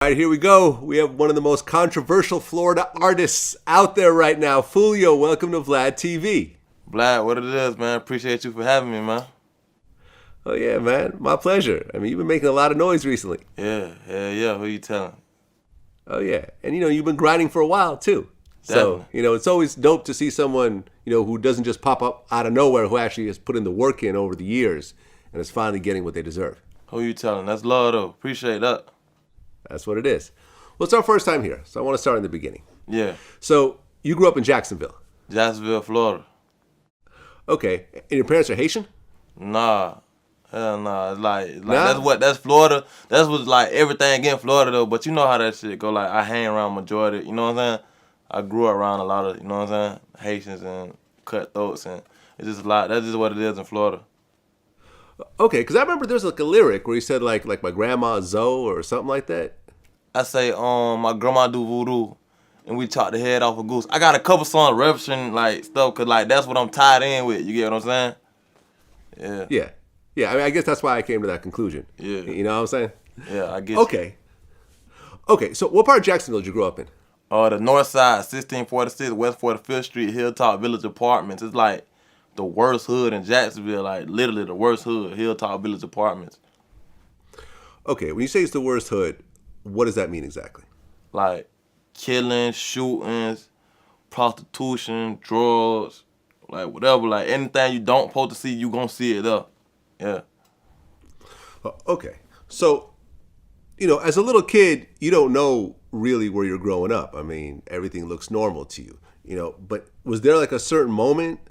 All right, here we go. We have one of the most controversial Florida artists out there right now. Foolio, welcome to Vlad TV. Vlad, what it is, man. Appreciate you for having me, man. Oh, yeah, man. My pleasure. I mean, you've been making a lot of noise recently. Yeah. Who you telling? Oh, yeah. And, you've been grinding for a while, too. Definitely. So, it's always dope to see someone, who doesn't just pop up out of nowhere, who actually has put in the work in over the years and is finally getting what they deserve. Who you telling? That's love, though. Appreciate that. That's what it is. Well, it's our first time here, so I want to start in the beginning. Yeah. So, you grew up in Jacksonville. Jacksonville, Florida. Okay. And your parents are Haitian? Nah. Hell nah. It's like Nah? that's Florida. That's what's like everything in Florida, though. But you know how that shit go. Like, I hang around majority, you know what I'm saying? I grew up around a lot of, you know what I'm saying? Haitians and cutthroats, and it's just a lot. That's just what it is in Florida. Okay, because I remember there's like a lyric where he said like my grandma Zoe or something like that. I say, my grandma do voodoo, and we chop the head off a goose. I got a couple songs referencing like stuff, cause like that's what I'm tied in with. You get what I'm saying? Yeah. Yeah. I mean, I guess that's why I came to that conclusion. Yeah. You know what I'm saying? Yeah, I get Okay. So what part of Jacksonville did you grow up in? The north side, 1646, West 45th Street, Hilltop Village Apartments. It's like the worst hood in Jacksonville, like literally the worst hood, Hilltop Village Apartments. Okay, when you say it's the worst hood, what does that mean exactly? Like killings, shootings, prostitution, drugs, like whatever, like anything you don't supposed to see, you gonna see it there. Yeah. Okay. So, as a little kid, you don't know really where you're growing up. I mean, everything looks normal to you, but was there like a certain moment,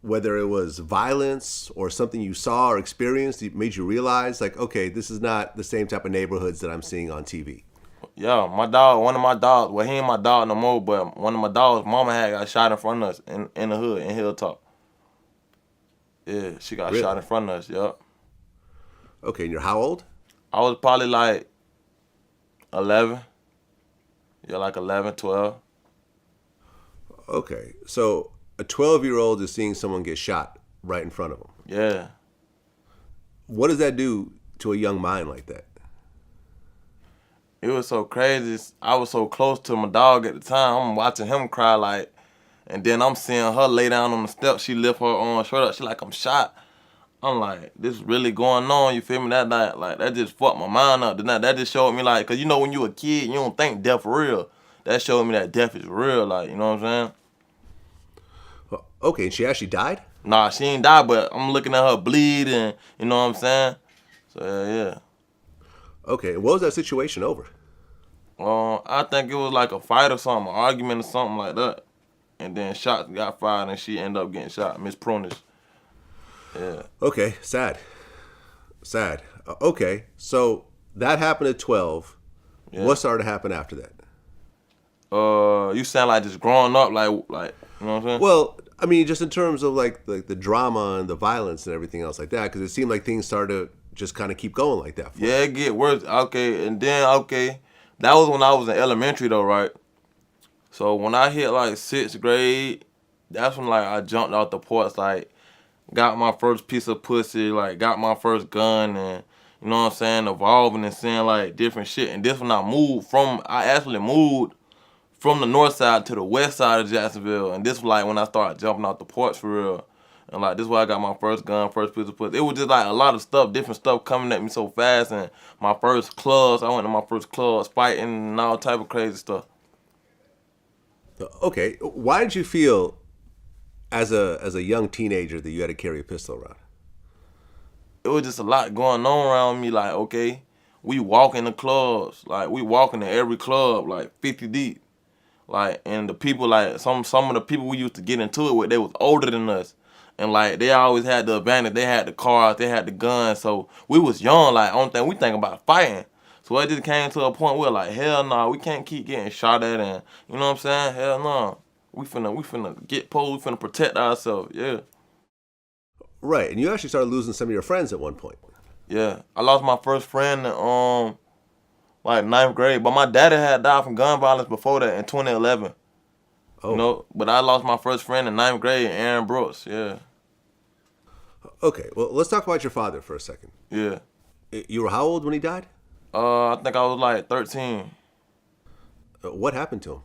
whether it was violence or something you saw or experienced that made you realize like, okay, this is not the same type of neighborhoods that I'm seeing on TV? Yeah, one of my dogs, well, he ain't my dog no more, but one of my dogs, mama had got shot in front of us in the hood, in Hilltop. Yeah, she got Really? shot in front of us, yup. Okay, and you're how old? I was probably like 11. Yeah, like 11, 12. Okay, so a 12-year-old is seeing someone get shot right in front of them. Yeah. What does that do to a young mind like that? It was so crazy. I was so close to my dog at the time. I'm watching him cry like, and then I'm seeing her lay down on the steps. She lift her shirt up. She like, I'm shot. I'm like, this is really going on. You feel me? That night, like that just fucked my mind up. That just showed me like, cause when you a kid, you don't think death for real. That showed me that death is real. Like, you know what I'm saying? Okay, and she actually died? Nah, she ain't died, but I'm looking at her bleed, and you know what I'm saying? So yeah. Okay, what was that situation over? I think it was like a fight or something, an argument or something like that. And then shots got fired and she ended up getting shot. Miss Prunish. Yeah. Okay, sad. Okay, so that happened at 12. Yeah. What started to happen after that? You sound like just growing up, like you know what I'm saying? Well, I mean, just in terms of like the drama and the violence and everything else like that, because it seemed like things started to just kind of keep going like that. Yeah, it get worse. Okay, and then that was when I was in elementary though, right? So when I hit like 6th grade, that's when like I jumped out the porch, like got my first piece of pussy, like got my first gun, and you know what I'm saying, evolving and seeing like different shit. And this when I actually moved from the north side to the west side of Jacksonville, and this was like when I started jumping out the porch for real. And like this is where I got my first gun, first piece of pussy. It was just like a lot of stuff, different stuff coming at me so fast. And my first clubs, I went to my first clubs fighting and all type of crazy stuff. Okay, why did you feel as a young teenager that you had to carry a pistol around? It was just a lot going on around me. Like, okay, we walk in the clubs, like we walking in every club, like 50 deep. Like, and the people, like some of the people we used to get into it with, they was older than us. And like they always had the advantage. They had the cars, they had the guns. So we was young. Like only thing we think about fighting. So it just came to a point where like hell no, we can't keep getting shot at, and you know what I'm saying? Hell no, we finna get posed. We finna protect ourselves. Yeah. Right, and you actually started losing some of your friends at one point. Yeah, I lost my first friend in like 9th grade, but my daddy had died from gun violence before that in 2011. Oh. But I lost my first friend in 9th grade, Aaron Brooks. Yeah. Okay, well, let's talk about your father for a second. Yeah. You were how old when he died? I think I was like 13. What happened to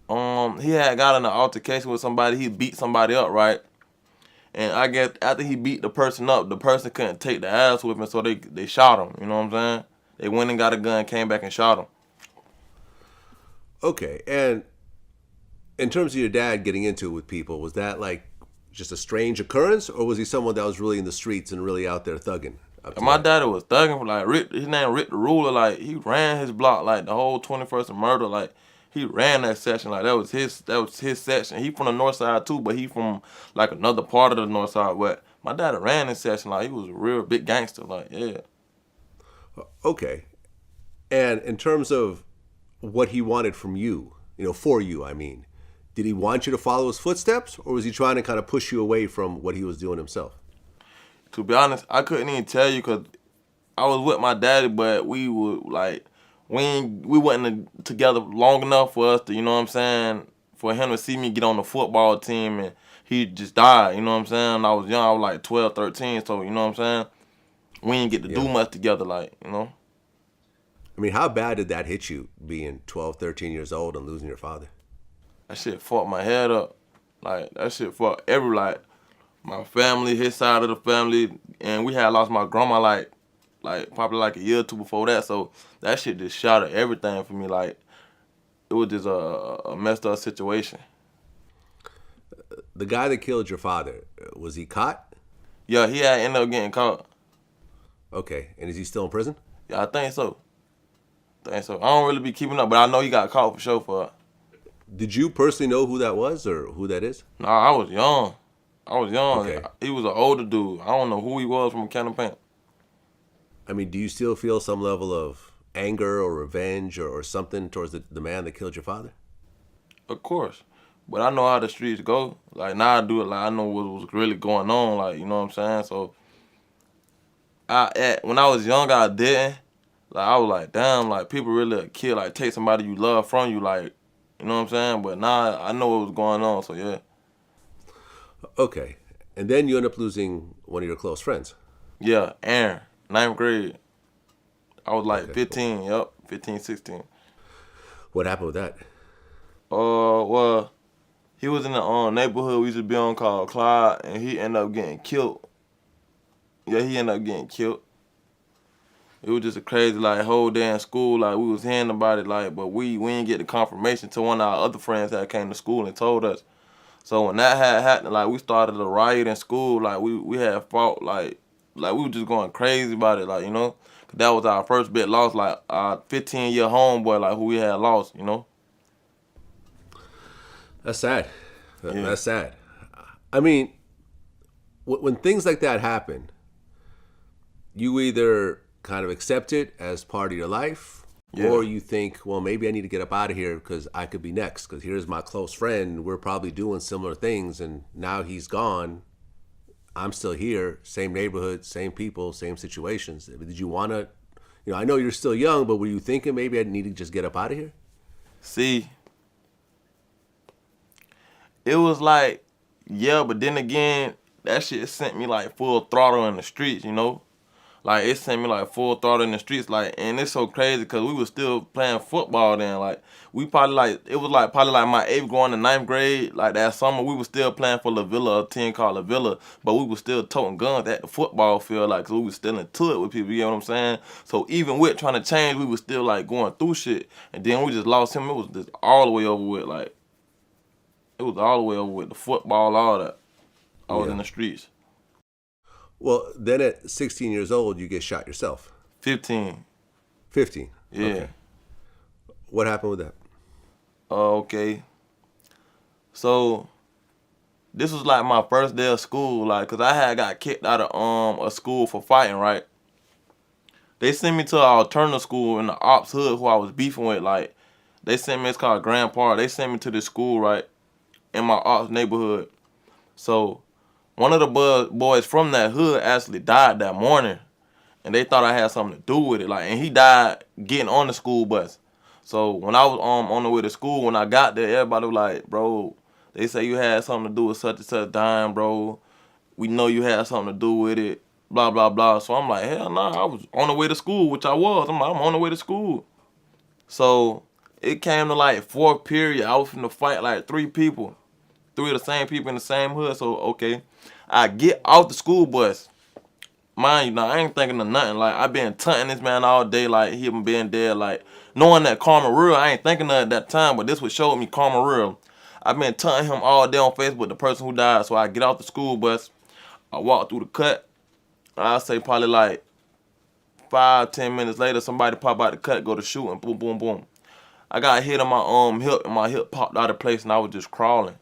him? He had got in an altercation with somebody. He beat somebody up, right? And I guess after he beat the person up, the person couldn't take the ass whipping, so they shot him. You know what I'm saying? They went and got a gun, came back and shot him. Okay, and in terms of your dad getting into it with people, was that like just a strange occurrence, or was he someone that was really in the streets and really out there thugging? Up to And my that? daddy was thugging for like Rick. His name Rick the Ruler. Like he ran his block like the whole 21st and Murder. Like he ran that section. Like that was his section. He from the north side too, but he from like another part of the north side. But my daddy ran this section. Like he was a real big gangster. Like yeah. Okay, and in terms of what he wanted from you, for you, I mean, did he want you to follow his footsteps, or was he trying to kind of push you away from what he was doing himself? To be honest, I couldn't even tell you because I was with my daddy, but we were like, we wasn't together long enough for us to, you know what I'm saying, for him to see me get on the football team and he just died, you know what I'm saying? I was young, I was like 12, 13, so, you know what I'm saying? We didn't get to do Yeah. much together, like, you know? I mean, how bad did that hit you, being 12, 13 years old and losing your father? That shit fucked my head up. Like, that shit fucked like, my family, his side of the family, and we had lost my grandma, like probably like a year or two before that. So that shit just shattered everything for me. Like it was just a messed up situation. The guy that killed your father, was he caught? Yeah, he had ended up getting caught. Okay, and is he still in prison? Yeah, I think so. I don't really be keeping up, but I know he got caught for sure for it. Did you personally know who that was or who that is? Nah, I was young. I was young. Okay. He was an older dude. I don't know who he was from Cannon Paint. I mean, do you still feel some level of anger or revenge or something towards the man that killed your father? Of course. But I know how the streets go. Like now I do it like I know what was really going on, like, you know what I'm saying? So when I was young I didn't. Like I was like, damn, like people really kill, like take somebody you love from you, like, you know what I'm saying? But now I know what was going on, so yeah. Okay, and then you end up losing one of your close friends. Yeah, Aaron, ninth grade. I was like Okay, 15, yep, 15, 16. what happened with that? Well, he was in the neighborhood we used to be on called Clyde, and he ended up getting killed. Yeah, he ended up getting killed. It was just a crazy like whole day in school. Like we was hearing about it, like, but we didn't get the confirmation till one of our other friends that came to school and told us. So when that had happened, like we started a riot in school. Like we had fought, like we were just going crazy about it, like, you know. 'Cause that was our first big loss, like our 15-year homeboy, like who we had lost, you know. That's sad. Yeah. That's sad. I mean, when things like that happen, you either kind of accept it as part of your life, Yeah. or you think, well, maybe I need to get up out of here because I could be next. Because here's my close friend. We're probably doing similar things, and now he's gone. I'm still here, same neighborhood, same people, same situations. Did you want to, I know you're still young, but were you thinking maybe I need to just get up out of here? See, it was like, yeah, but then again, that shit sent me like full throttle in the streets, you know? Like, it sent me like full throttle in the streets, like, and it's so crazy because we was still playing football then. Like, we probably like, it was like probably like my 8th going to 9th grade. Like, that summer, we was still playing for La Villa, a team called La Villa, but we was still toting guns at the football field, like, 'cause we was still into it with people, you know what I'm saying? So, even with trying to change, we was still like going through shit. And then we just lost him. It was just all the way over with, like, it was all the way over with the football, all that. I was Yeah. in the streets. Well, then at 16 years old, you get shot yourself. 15. 15. Yeah. Okay. What happened with that? Okay. So this was like my first day of school, like, cause I had got kicked out of a school for fighting, right? They sent me to an alternative school in the ops hood who I was beefing with, like, they sent me, it's called Grand Park. They sent me to this school, right, in my ops neighborhood. So one of the boys from that hood actually died that morning, and they thought I had something to do with it. Like, and he died getting on the school bus. So when I was on the way to school, when I got there, everybody was like, "Bro, they say you had something to do with such and such dying, bro. We know you had something to do with it. blah, blah, blah. So I'm like, hell nah, I was on the way to school, which I was. I'm like, I'm on the way to school. So it came to like fourth period. I was finna fight like three people. Three of the same people in the same hood. So, okay. I get off the school bus. Mind you, now I ain't thinking of nothing. Like, I been taunting this man all day, like, he been being dead. Like, knowing that karma real, I ain't thinking of it at that time, but this what showed me karma real. I been taunting him all day on Facebook, the person who died. So I get off the school bus. I walk through the cut. I say probably like 5-10 minutes later, somebody pop out the cut, go to shooting, boom, boom, boom. I got hit on my hip, and my hip popped out of place, and I was just crawling,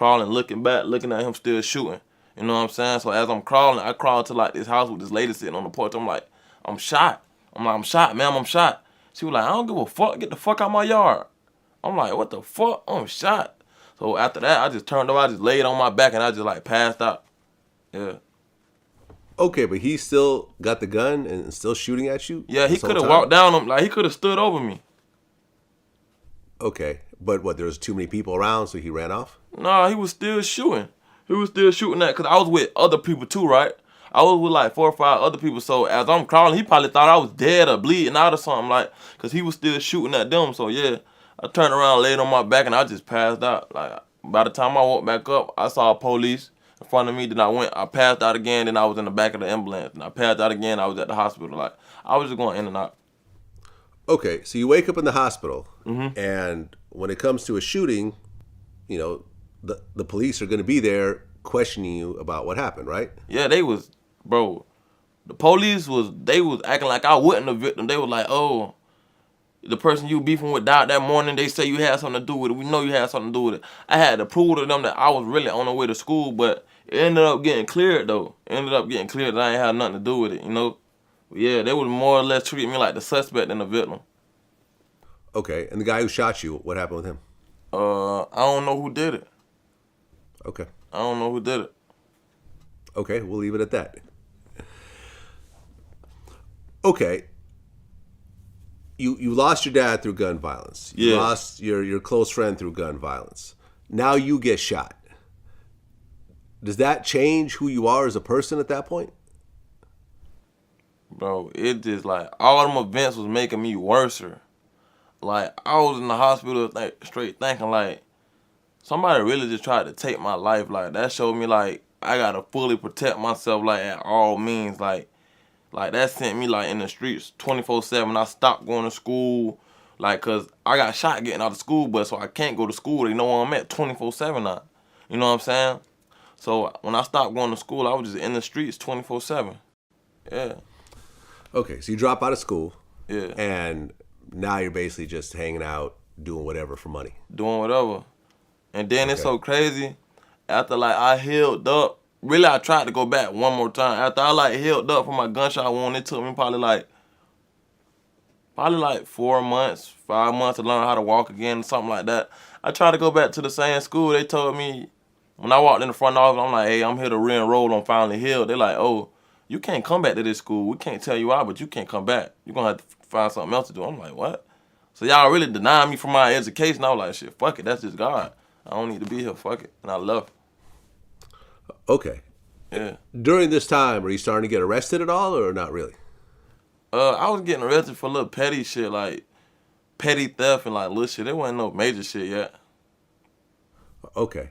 looking back, looking at him still shooting. You know what I'm saying? So as I'm crawling, I crawled to like this house with this lady sitting on the porch. I'm like, I'm shot. I'm like, I'm shot, ma'am, I'm shot. She was like, I don't give a fuck. Get the fuck out my yard. I'm like, what the fuck? I'm shot. So after that, I just turned over. I just laid on my back, and I just like passed out. Yeah. Okay, but he still got the gun and still shooting at you? Yeah, he this whole could have time? walked down him. Like, he could have stood over me. Okay, but what, there was too many people around, so he ran off? Nah, he was still shooting. He was still shooting that, because I was with other people too, right? I was with like 4 or 5 other people. So as I'm crawling, he probably thought I was dead or bleeding out or something, like, because he was still shooting at them. So yeah, I turned around, laid on my back, and I just passed out. Like, by the time I woke back up, I saw police in front of me. Then I passed out again. Then I was in the back of the ambulance. And I passed out again. I was at the hospital. Like, I was just going in and out. Okay, so you wake up in the hospital, Mm-hmm. and when it comes to a shooting, you know, the police are going to be there questioning you about what happened, right? Yeah, they was, bro. The police they was acting like I wasn't a victim. They was like, oh, the person you beefing with died that morning. They say you had something to do with it. We know you had something to do with it. I had to prove to them that I was really on the way to school, but it ended up getting cleared though. It ended up getting cleared that I ain't had nothing to do with it, you know? Yeah, they would more or less treat me like the suspect than the victim. Okay, and the guy who shot you, what happened with him? I don't know who did it. Okay. I don't know who did it. Okay, we'll leave it at that. Okay. You lost your dad through gun violence. You Yeah. lost your close friend through gun violence. Now you get shot. Does that change who you are as a person at that point? Bro, it just like all them events was making me worser. Like, I was in the hospital straight thinking like somebody really just tried to take my life. Like, that showed me like I gotta fully protect myself like at all means. Like that sent me like in the streets 24/7. I stopped going to school, like, cause I got shot getting out of school bus, so I can't go to school. They know where I'm at 24/7 now. You know what I'm saying? So when I stopped going to school, I was just in the streets 24/7. Yeah, Okay, so you drop out of school, yeah, and now you're basically just hanging out, doing whatever for money. doing whatever. And then it's Okay. so crazy. After like I healed up, really I tried to go back one more time. After I like healed up from my gunshot wound, it took me probably like 4 months, 5 months to learn how to walk again, something like that. I tried to go back to the same school. They told me when I walked in the front office, I'm like, hey, I'm here to re-enroll. I'm finally healed. They're like, oh, you can't come back to this school. We can't tell you why, but you can't come back. You're gonna have to find something else to do. I'm like, what? So y'all really denied me from my education. I was like, shit, fuck it. That's just God. I don't need to be here. Fuck it. And I left. Okay. Yeah. During this time, are you starting to get arrested at all, or not really? I was getting arrested for little petty shit, like petty theft and like little shit. There wasn't no major shit yet. Okay.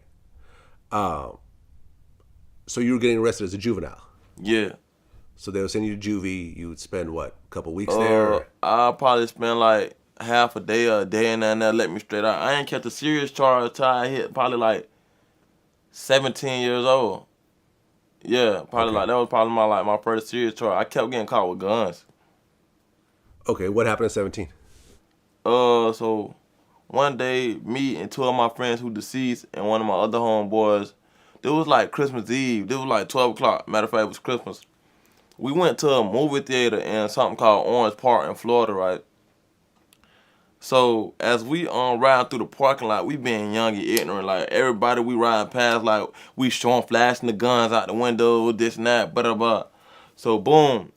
So you were getting arrested as a juvenile. Yeah. So they would send you to juvie. You would spend what, a couple weeks there? I'll probably spend like half a day or a day and then they'll let me straight out. I ain't kept a serious charge until I hit probably like 17 years old. Yeah, probably Okay. like that was probably my first serious charge. I kept getting caught with guns. Okay, what happened at 17? So one day, me and 2 of my friends who deceased and one of my other homeboys, it was like Christmas Eve. It was like 12 o'clock. Matter of fact, it was Christmas. We went to a movie theater in something called Orange Park in Florida, right? So as we riding through the parking lot, we being young and ignorant. Like everybody we riding past, like we showing flashing the guns out the window, this and that, blah, blah, blah. So boom,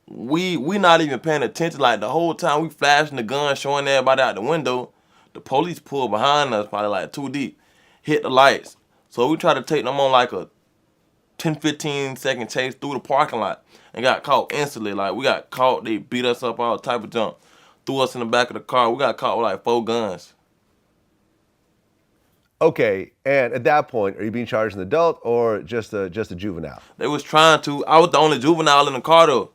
we not even paying attention. Like the whole time we flashing the gun, showing everybody out the window, the police pulled behind us, probably like 2 deep, hit the lights. So we try to take them on like a 10, 15-second chase through the parking lot and got caught instantly. Like, we got caught. They beat us up, all type of junk. Threw us in the back of the car. We got caught with like 4 guns. Okay, and at that point, are you being charged as an adult or just a juvenile? They was trying to. I was the only juvenile in the car though.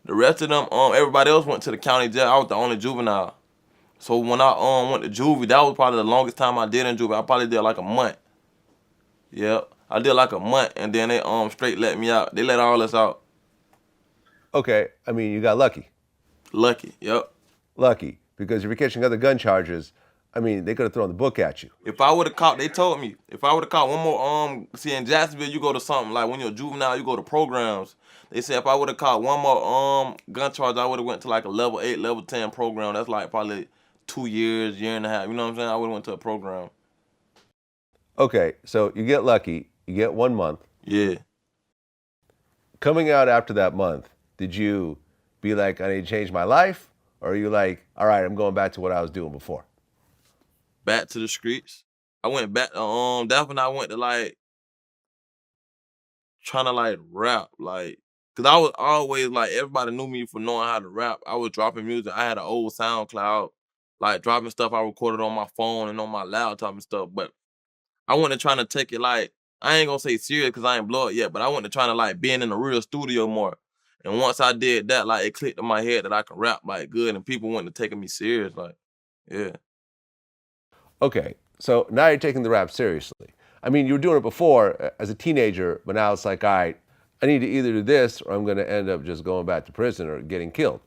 The rest of them, everybody else went to the county jail. I was the only juvenile. So when I went to juvie, that was probably the longest time I did in juvie. I probably did like a month. Yep. I did like a month, and then they straight let me out. They let all us out. Okay, I mean, you got lucky. Lucky. Yep. Lucky, because if you're catching other gun charges, I mean, they could have thrown the book at you. If I would have caught, they told me, if I would have caught one more, see in Jacksonville, you go to something like when you're a juvenile, you go to programs. They said if I would have caught one more gun charge, I would have went to like a level 8, level 10 program. That's like probably 2 years, year and a half. You know what I'm saying? I would have went to a program. Okay, so you get lucky, you get 1 month. Yeah. Coming out after that month, did you be like, I need to change my life? Or are you like, all right, I'm going back to what I was doing before? Back to the streets. I went back. That's when I went to like trying to like rap, like, cause I was always like everybody knew me for knowing how to rap. I was dropping music. I had an old SoundCloud, like dropping stuff I recorded on my phone and on my laptop and stuff. But I wasn't trying to take it like I ain't gonna say serious because I ain't blow it yet. But I wasn't trying to like being in the real studio more. And once I did that, like it clicked in my head that I could rap like good, and people wasn't taking me serious. Like, yeah. Okay, so now you're taking the rap seriously. I mean, you were doing it before as a teenager, but now it's like, all right, I need to either do this or I'm going to end up just going back to prison or getting killed.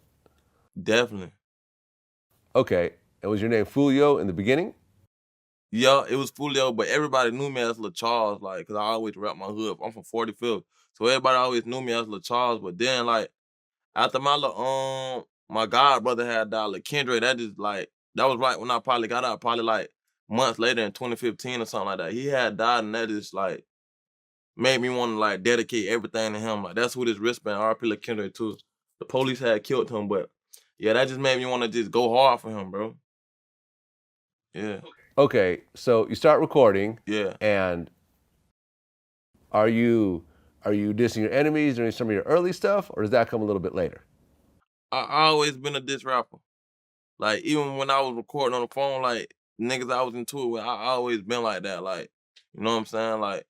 Definitely. Okay, and was your name Foolio in the beginning? Yeah, it was Foolio, but everybody knew me as Lil Charles, like, cause I always rap my hood. I'm from 45th, so everybody always knew me as Lil Charles. But then, like, after my god brother had died, like Kendra, that was right when I probably got out, probably like months later in 2015 or something like that. He had died, and that just like made me want to like dedicate everything to him. Like that's who this wristband R.I.P. Lil Kendra too. The police had killed him, but yeah, that just made me want to just go hard for him, bro. Yeah, Okay, so you start recording, yeah. and are you dissing your enemies during some of your early stuff, or does that come a little bit later? I always been a diss rapper. Like even when I was recording on the phone, like niggas I was into it with, I always been like that. Like, you know what I'm saying? Like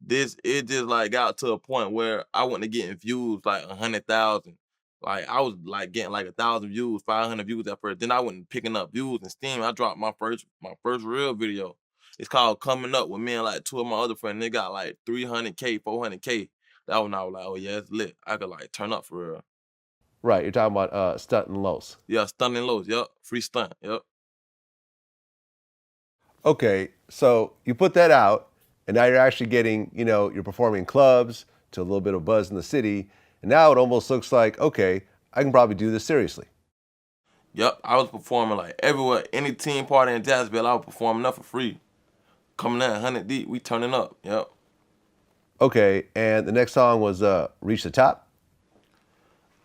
it just like got to a point where I wasn't getting views like 100,000. Like I was like getting like 1,000 views, 500 views at first. Then I wasn't picking up views and steam. I dropped my first real video. It's called Coming Up with me and like 2 of my other friends. They got like 300K, 400K. That one I was like, oh yeah, it's lit. I could like turn up for real. Right, you're talking about Stunt and Los. Yeah, stunning lows. Yup, free stunt. Yup. Okay, so you put that out, and now you're actually getting, you're performing in clubs to a little bit of buzz in the city, and now it almost looks like, okay, I can probably do this seriously. Yep, I was performing like everywhere. Any team party in Jacksonville, I was performing up for free. Coming in 100 deep, we turning up. Yep. Okay, and the next song was Reach the Top.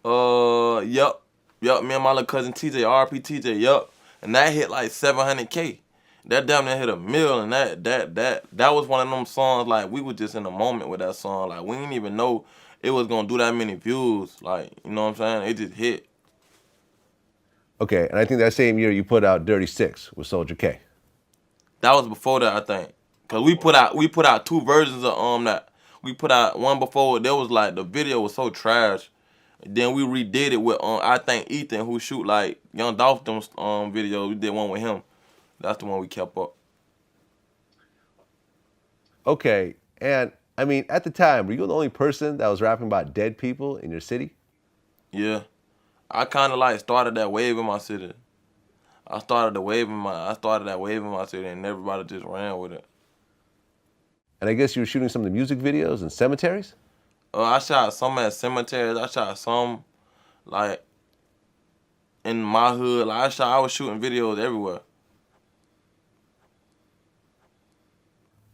Yep. Yep, me and my little cousin TJ, R.I.P. TJ, yep. And that hit like 700K. That damn near hit a mill, and that was one of them songs, like, we were just in the moment with that song. Like, we didn't even know it was gonna do that many views. Like, you know what I'm saying? It just hit. Okay, and I think that same year you put out Dirty Six with Soldier K. That was before that, I think. Cause we put out 2 versions of that. We put out one before. There was like the video was so trash. Then we redid it with I think Ethan, who shoot like Young Dolph them videos. We did one with him. That's the one we kept up. Okay, and I mean, at the time, were you the only person that was rapping about dead people in your city? Yeah, I kind of like started that wave in my city. I started that wave in my city, and everybody just ran with it. And I guess you were shooting some of the music videos in cemeteries? I shot some at cemeteries. I shot some like in my hood. Like I was shooting videos everywhere.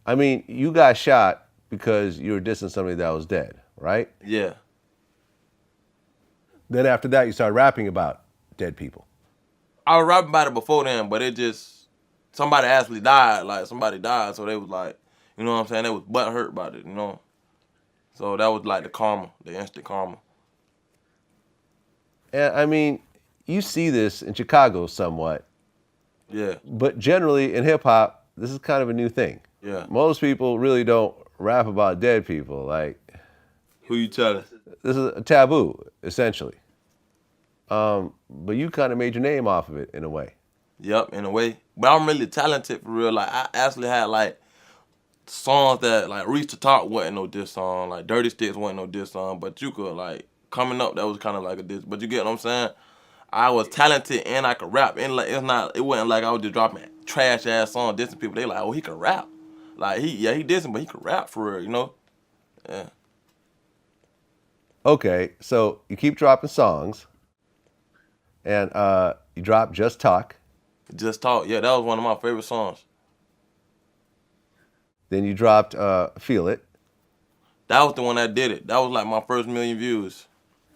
I mean, you got shot because you were dissing somebody that was dead, right? Yeah. Then after that, you started rapping about dead people. I was rapping about it before then, but it just somebody actually died. Like somebody died, so they was like, you know what I'm saying? They was butt hurt about it, you know. So that was like the karma, the instant karma. And I mean, you see this in Chicago somewhat, Yeah, but generally in hip hop, this is kind of a new thing. yeah. Most people really don't rap about dead people. Like, Who you telling? this is a taboo, essentially. But you kind of made your name off of it in a way. Yep, in a way. But I'm really talented for real. Like I actually had like songs that like Reach the Top wasn't no diss song. Like Dirty Sticks wasn't no diss song. But you could like coming up that was kind of like a diss. But you get what I'm saying? I was talented and I could rap. And like it wasn't like I was just dropping trash ass songs dissing people. They like, oh, he could rap. Like he dissing, but he could rap for real, you know? Yeah. Okay, so you keep dropping songs, and you drop Just Talk. Just Talk. Yeah, that was one of my favorite songs. Then you dropped Feel It. That was the one that did it. That was like my first million views.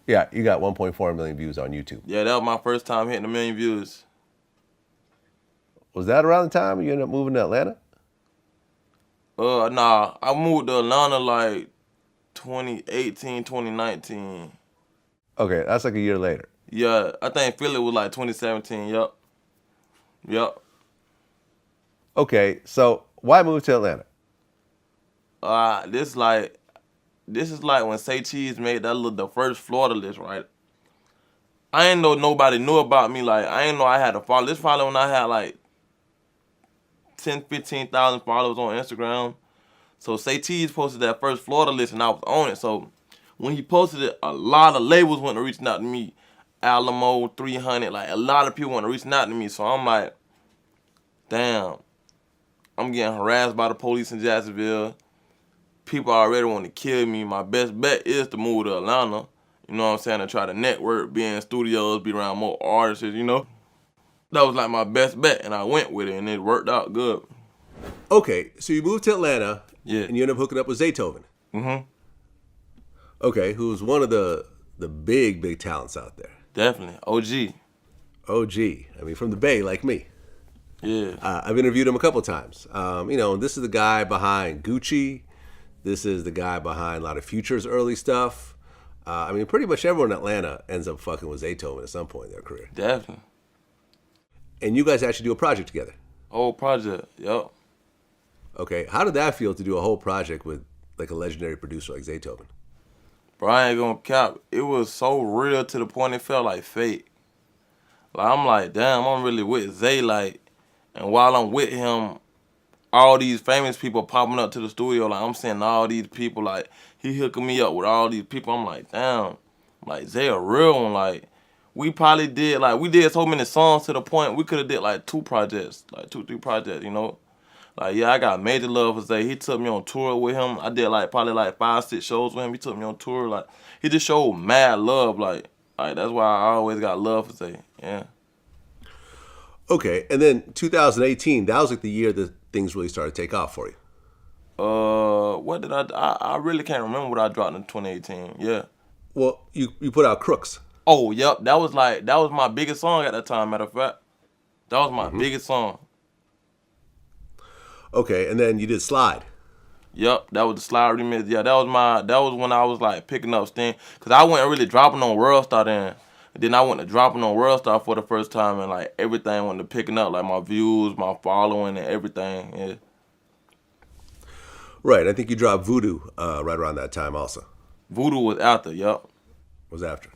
Yeah, you got 1.4 million views on YouTube. Yeah, that was my first time hitting a million views. Was that around the time you ended up moving to Atlanta? Nah, I moved to Atlanta like 2018, 2019. Okay, that's like a year later. Yeah, I think Philly was like 2017. Yup. Yup. Okay, so why move to Atlanta? This is like when Say Cheese made the first Florida list, right? I ain't know nobody knew about me. Like I ain't know I had a follow. This probably when I had like 15,000 followers on Instagram. So Say Cheese posted that first Florida list and I was on it. So when he posted it, a lot of labels went reaching out to me. Alamo, 300, like a lot of people went reaching out to me. So I'm like, damn, I'm getting harassed by the police in Jacksonville. People already want to kill me. My best bet is to move to Atlanta. You know what I'm saying? To try to network, be in studios, be around more artists, you know? That was like my best bet, and I went with it, and it worked out good. Okay, so you moved to Atlanta, Yeah. and you end up hooking up with Zaytoven. Mm-hmm. Okay, who's one of the big talents out there. Definitely. OG. OG. I mean, from the Bay, like me. Yeah. I've interviewed him a couple times. This is the guy behind Gucci. This is the guy behind a lot of Future's early stuff. Pretty much everyone in Atlanta ends up fucking with Zaytoven at some point in their career. Definitely. And you guys actually do a project together. Whole project. Yup. Okay, how did that feel to do a whole project with like a legendary producer like Zaytoven? Bro, I ain't gonna cap. It was so real to the point it felt like fake. Like, I'm like, damn, I'm really with Zay, like, and while I'm with him, all these famous people popping up to the studio, like, I'm seeing all these people, like, he hooking me up with all these people. I'm like, damn, like, Zay a real one, like, we did so many songs to the point we could have did, like, 2 projects, like, 2-3 projects, you know? Like, yeah, I got major love for Zay. He took me on tour with him. I did, like, probably, like, 5-6 shows with him. He took me on tour, like, he just showed mad love, like that's why I always got love for Zay, yeah. Okay, and then 2018, that was like the year that things really started to take off for you. What did I really can't remember what I dropped in 2018, yeah. Well, you put out Crooks. Oh, yep, that was my biggest song at that time, matter of fact. That was my biggest song. Okay, and then you did Slide. Yep, that was the Slide remix. Yeah, that was when I was like picking up steam. Cause I wasn't really dropping on Worldstar then. Then I went to dropping on Worldstar for the first time and like everything went to picking up, like my views, my following and everything. Yeah. Right, I think you dropped Voodoo right around that time also. Voodoo was after, yep. Was after.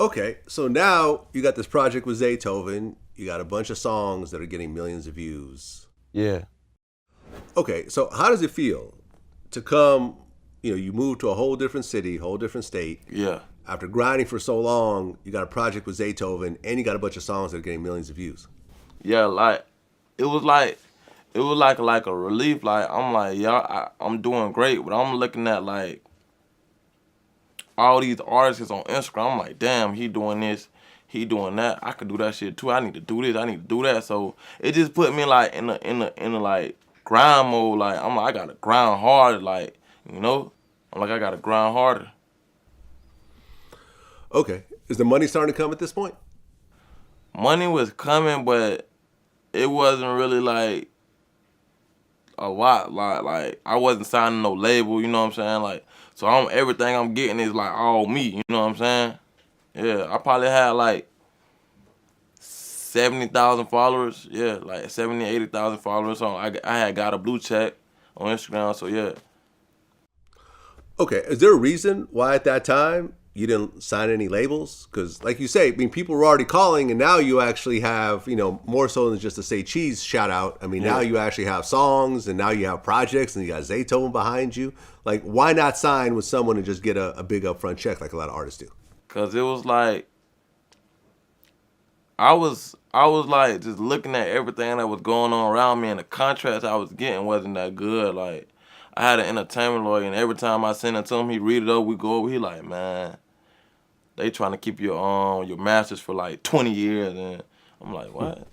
Okay, so now you got this project with Zaytoven. You got a bunch of songs that are getting millions of views. Yeah. Okay, so how does it feel to come, you moved to a whole different city, whole different state. Yeah. After grinding for so long, you got a project with Zaytoven, and you got a bunch of songs that are getting millions of views. Yeah, like, it was like a relief. Like, I'm like, yeah, I'm doing great, but I'm looking at, like, all these artists on Instagram. I'm like, damn, he doing this, he doing that. I could do that shit too. I need to do this, I need to do that. So it just put me like in a like grind mode. Like I'm like I gotta grind hard. Like I'm like I gotta grind harder. Okay, is the money starting to come at this point? Money was coming, but it wasn't really a lot. Like I wasn't signing no label, you know what I'm saying? Like, so everything I'm getting is like all me, you know what I'm saying? Yeah, I probably had like 70,000 followers. Yeah, like 70, 80,000 followers. So I had got a blue check on Instagram. So yeah. Okay, is there a reason why at that time you didn't sign any labels? Because, like you say, I mean, people were already calling, and now you actually have, more so than just a Say Cheese shout out. I mean, now you actually have songs, and now you have projects, and you got Zaytoven behind you. Like, why not sign with someone and just get a big upfront check like a lot of artists do? Cause it was like I was like just looking at everything that was going on around me, and the contracts I was getting wasn't that good. Like I had an entertainment lawyer, and every time I send it to him, he read it over. We go over. He like, man, they trying to keep your masters for like 20 years, and I'm like, what?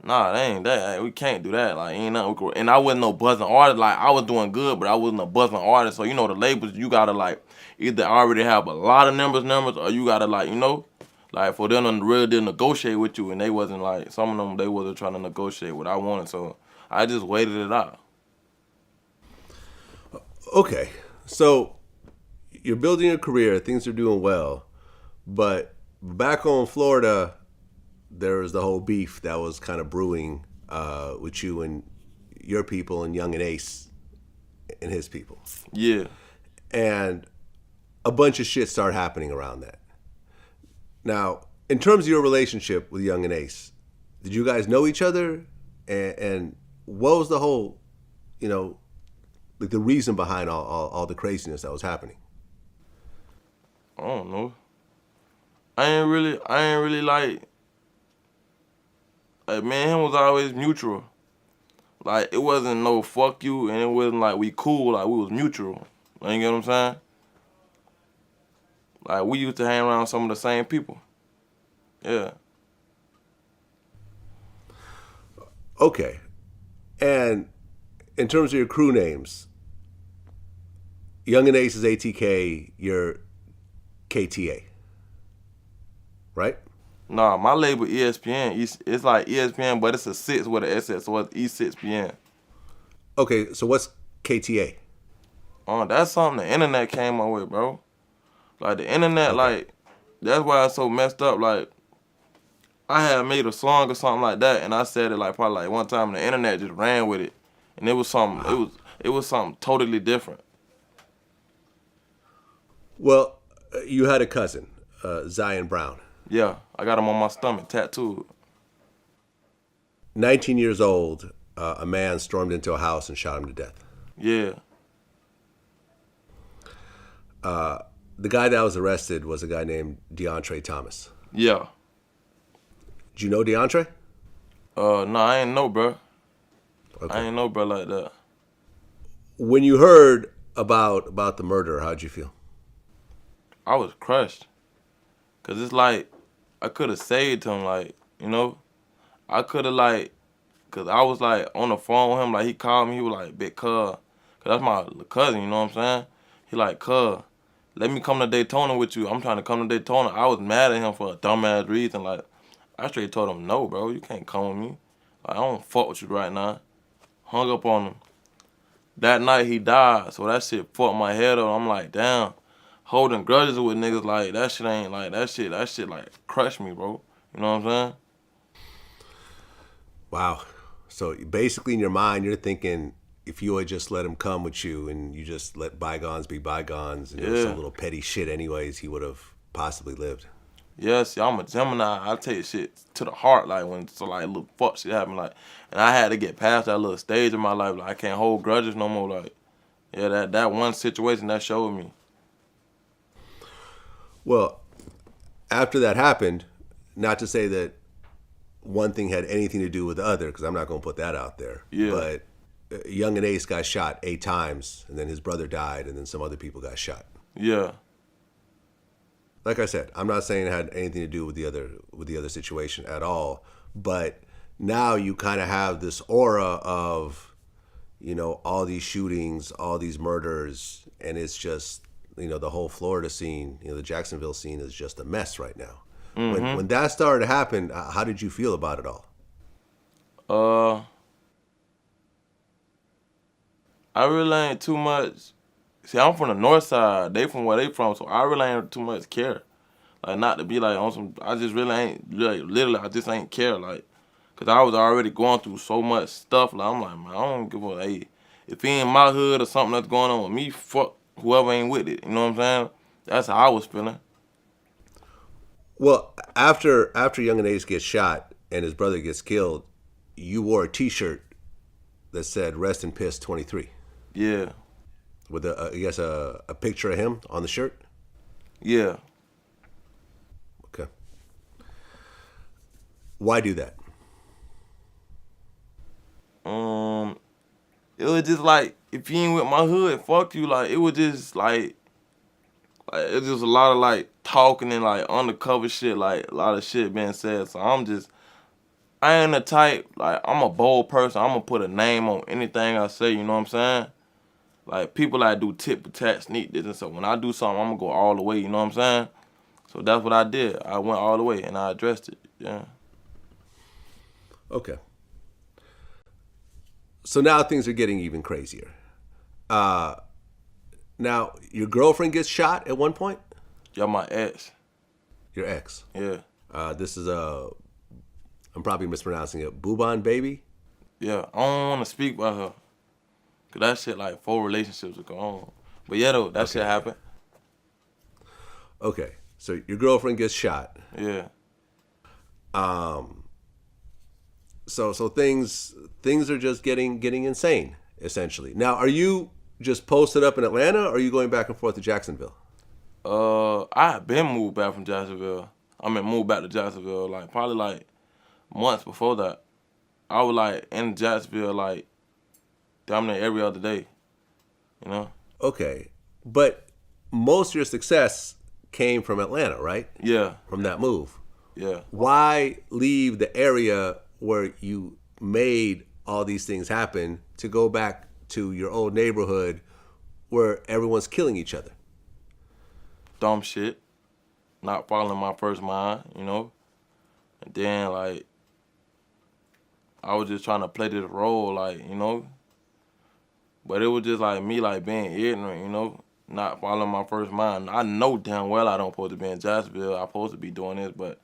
Nah, they ain't that. We can't do that. Like, ain't nothing. And I wasn't no buzzing artist. Like, I was doing good, but I wasn't a buzzing artist. So, the labels, you gotta, like, either already have a lot of numbers, or you gotta, like, like, for them to really negotiate with you. And they wasn't, like, some of them, they wasn't trying to negotiate what I wanted. So, I just waited it out. Okay, so you're building a career, things are doing well, but back home in Florida, there was the whole beef that was kind of brewing with you and your people and Young and Ace and his people. Yeah. And a bunch of shit started happening around that. Now, in terms of your relationship with Young and Ace, did you guys know each other? And what was the whole, like the reason behind all the craziness that was happening? I don't know. I ain't really like me and him was always mutual. Like, it wasn't no fuck you, and it wasn't like we cool, like we was mutual. You get what I'm saying? Like, we used to hang around some of the same people. Yeah. Okay. And in terms of your crew names, Young and Ace is ATK, you're KTA. Right? Nah, my label ESPN. It's like ESPN, but it's a 6 with an SS, so it's E6PN. Okay, so what's KTA? Oh, that's something the internet came up with, bro. Like, the internet, Okay. like, that's why it's so messed up. Like, I had made a song or something like that, and I said it like probably like one time, and the internet just ran with it, and it was something. It was something totally different. Well, you had a cousin, Zion Brown. Yeah, I got him on my stomach, tattooed. 19 years old, a man stormed into a house and shot him to death. Yeah. The guy that was arrested was a guy named DeAndre Thomas. Yeah. Did you know DeAndre? No, I ain't know, bro. Okay. I ain't know, bro, like that. When you heard about the murder, how'd you feel? I was crushed. Cause it's like I could have saved him, like, I could have like, cause I was like on the phone with him, like he called me, he was like, big cuz, cause that's my cousin, you know what I'm saying? He like, cuz, let me come to Daytona with you. I'm trying to come to Daytona. I was mad at him for a dumbass reason, like, I straight told him, no, bro, you can't come with me. Like, I don't fuck with you right now. Hung up on him. That night he died, so that shit fucked my head up. I'm like, damn. Holding grudges with niggas like that shit ain't like that shit like crushed me, bro. You know what I'm saying? Wow. So basically in your mind you're thinking if you had just let him come with you and you just let bygones be bygones and it was some little petty shit anyways, he would have possibly lived. Yes, I'm a Gemini. I take shit to the heart, like when so like little fuck shit happen, like, and I had to get past that little stage in my life. Like I can't hold grudges no more. Like, yeah, that one situation that showed me. Well, after that happened, not to say that one thing had anything to do with the other, because I'm not going to put that out there. Yeah. But Young and Ace got shot 8 times, and then his brother died, and then some other people got shot. Yeah. Like I said, I'm not saying it had anything to do with the other situation at all. But now you kind of have this aura of, all these shootings, all these murders, and it's just, the whole Florida scene, the Jacksonville scene is just a mess right now. Mm-hmm. When that started to happen, how did you feel about it all? I really ain't too much. See, I'm from the north side. They from where they from, so I really ain't too much care. Like, not to be like on some. I just really ain't like literally. I just ain't care like, cause I was already going through so much stuff. Like I'm like, man, I don't give a. Hey, if he in my hood or something that's going on with me, fuck whoever ain't with it. You know what I'm saying? That's how I was feeling. Well, after Young and Ace gets shot and his brother gets killed, you wore a T-shirt that said "Rest in Piss 23" Yeah, with I guess a picture of him on the shirt. yeah. Okay. Why do that? It was just like if you ain't with my hood, fuck you. Like it was just like it's just a lot of like talking and like undercover shit, like a lot of shit being said. So I ain't the type, like I'm a bold person. I'm gonna put a name on anything I say, you know what I'm saying? Like people that do tit for tat, sneak this and so when I do something, I'm gonna go all the way, you know what I'm saying? So that's what I did. I went all the way and I addressed it. Yeah. Okay. So now things are getting even crazier. Now your girlfriend gets shot at one point. Y'all my ex. Your ex. Yeah. This is I'm probably mispronouncing it. Bouban baby. Yeah. I don't wanna speak about her. Cause that shit like 4 relationships ago on. But yeah though, that shit happened. Okay. So your girlfriend gets shot. Yeah. So things are just getting insane essentially. Now, are you just posted up in Atlanta, or are you going back and forth to Jacksonville? I had been moved back from Jacksonville. I mean, moved back to Jacksonville like probably like months before that. I was like in Jacksonville like damn near every other day. You know? Okay, but most of your success came from Atlanta, right? Yeah, From that move. yeah. Why leave the area where you made all these things happen to go back to your old neighborhood where everyone's killing each other? Dumb shit. Not following my first mind, you know? And then like I was just trying to play this role, like, you know? But it was just like me like being ignorant, you know? Not following my first mind. I know damn well I don't supposed to be in Jacksonville. I'm supposed to be doing this, but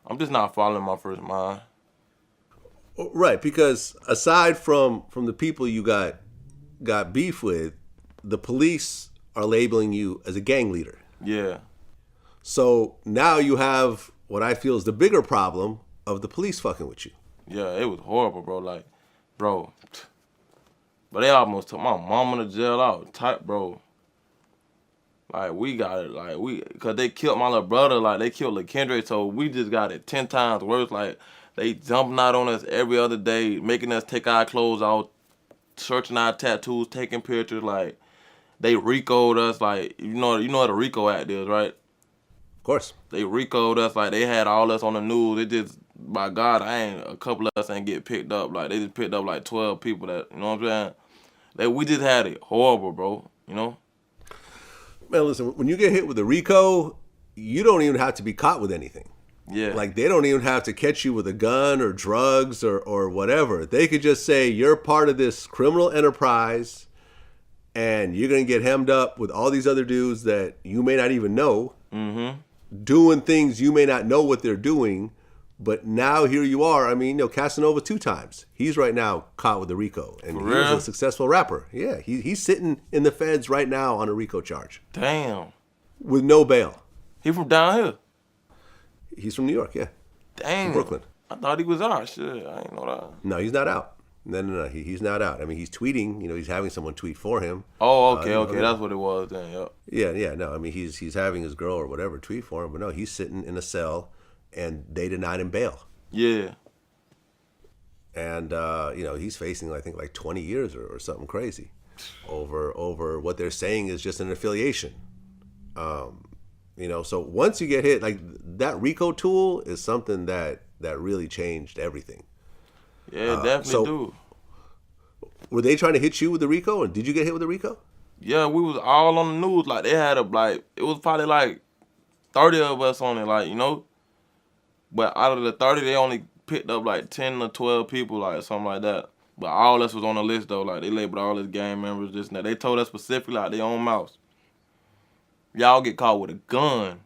I'm just not following my first mind. Right, because aside from the people you got beef with, the police are labeling you as a gang leader. Yeah. So now you have what I feel is the bigger problem of the police fucking with you. Yeah, it was horrible, bro. Like, bro. But they almost took my mama to jail out. Type, bro. Like, we got it. Like, cause they killed my little brother. Like, they killed LaKendra. So we just got it 10 times worse. Like, they jumping out on us every other day, making us take our clothes off, searching our tattoos, taking pictures. Like, they RICO'd us. Like, you know what a RICO act is, right? Of course. They RICO'd us. Like, they had all us on the news. It just, by God, a couple of us ain't get picked up. Like, they just picked up like 12 people that, you know what I'm saying? We just had it horrible, bro. You know? Man, listen, when you get hit with a RICO, you don't even have to be caught with anything. Yeah. Like, they don't even have to catch you with a gun or drugs or whatever. They could just say, you're part of this criminal enterprise and you're going to get hemmed up with all these other dudes that you may not even know, doing things you may not know what they're doing. But now here you are. I mean, Casanova 2 times. He's right now caught with a RICO. And he was a successful rapper. Yeah, he's sitting in the feds right now on a RICO charge. Damn. With no bail. He from down here? He's from New York, yeah. Damn. From Brooklyn. I thought he was out. Shit, I ain't know that. No, he's not out. No. He's not out. I mean, he's tweeting. He's having someone tweet for him. Oh, okay. That's what it was then, yep. Yeah. No, I mean, he's having his girl or whatever tweet for him. But no, he's sitting in a cell and they denied him bail. Yeah. And, he's facing, I think, like 20 years or something crazy over what they're saying is just an affiliation. So once you get hit, like that RICO tool is something that really changed everything. Yeah, definitely do. Were they trying to hit you with the RICO, and did you get hit with the RICO? Yeah, we was all on the news. Like, they had it was probably like 30 of us on it, like, But out of the 30, they only picked up like 10 or 12 people, like something like that. But all us was on the list though. Like they labeled all his gang members, this and that. They told us specifically out their own mouths. Y'all get caught with a gun.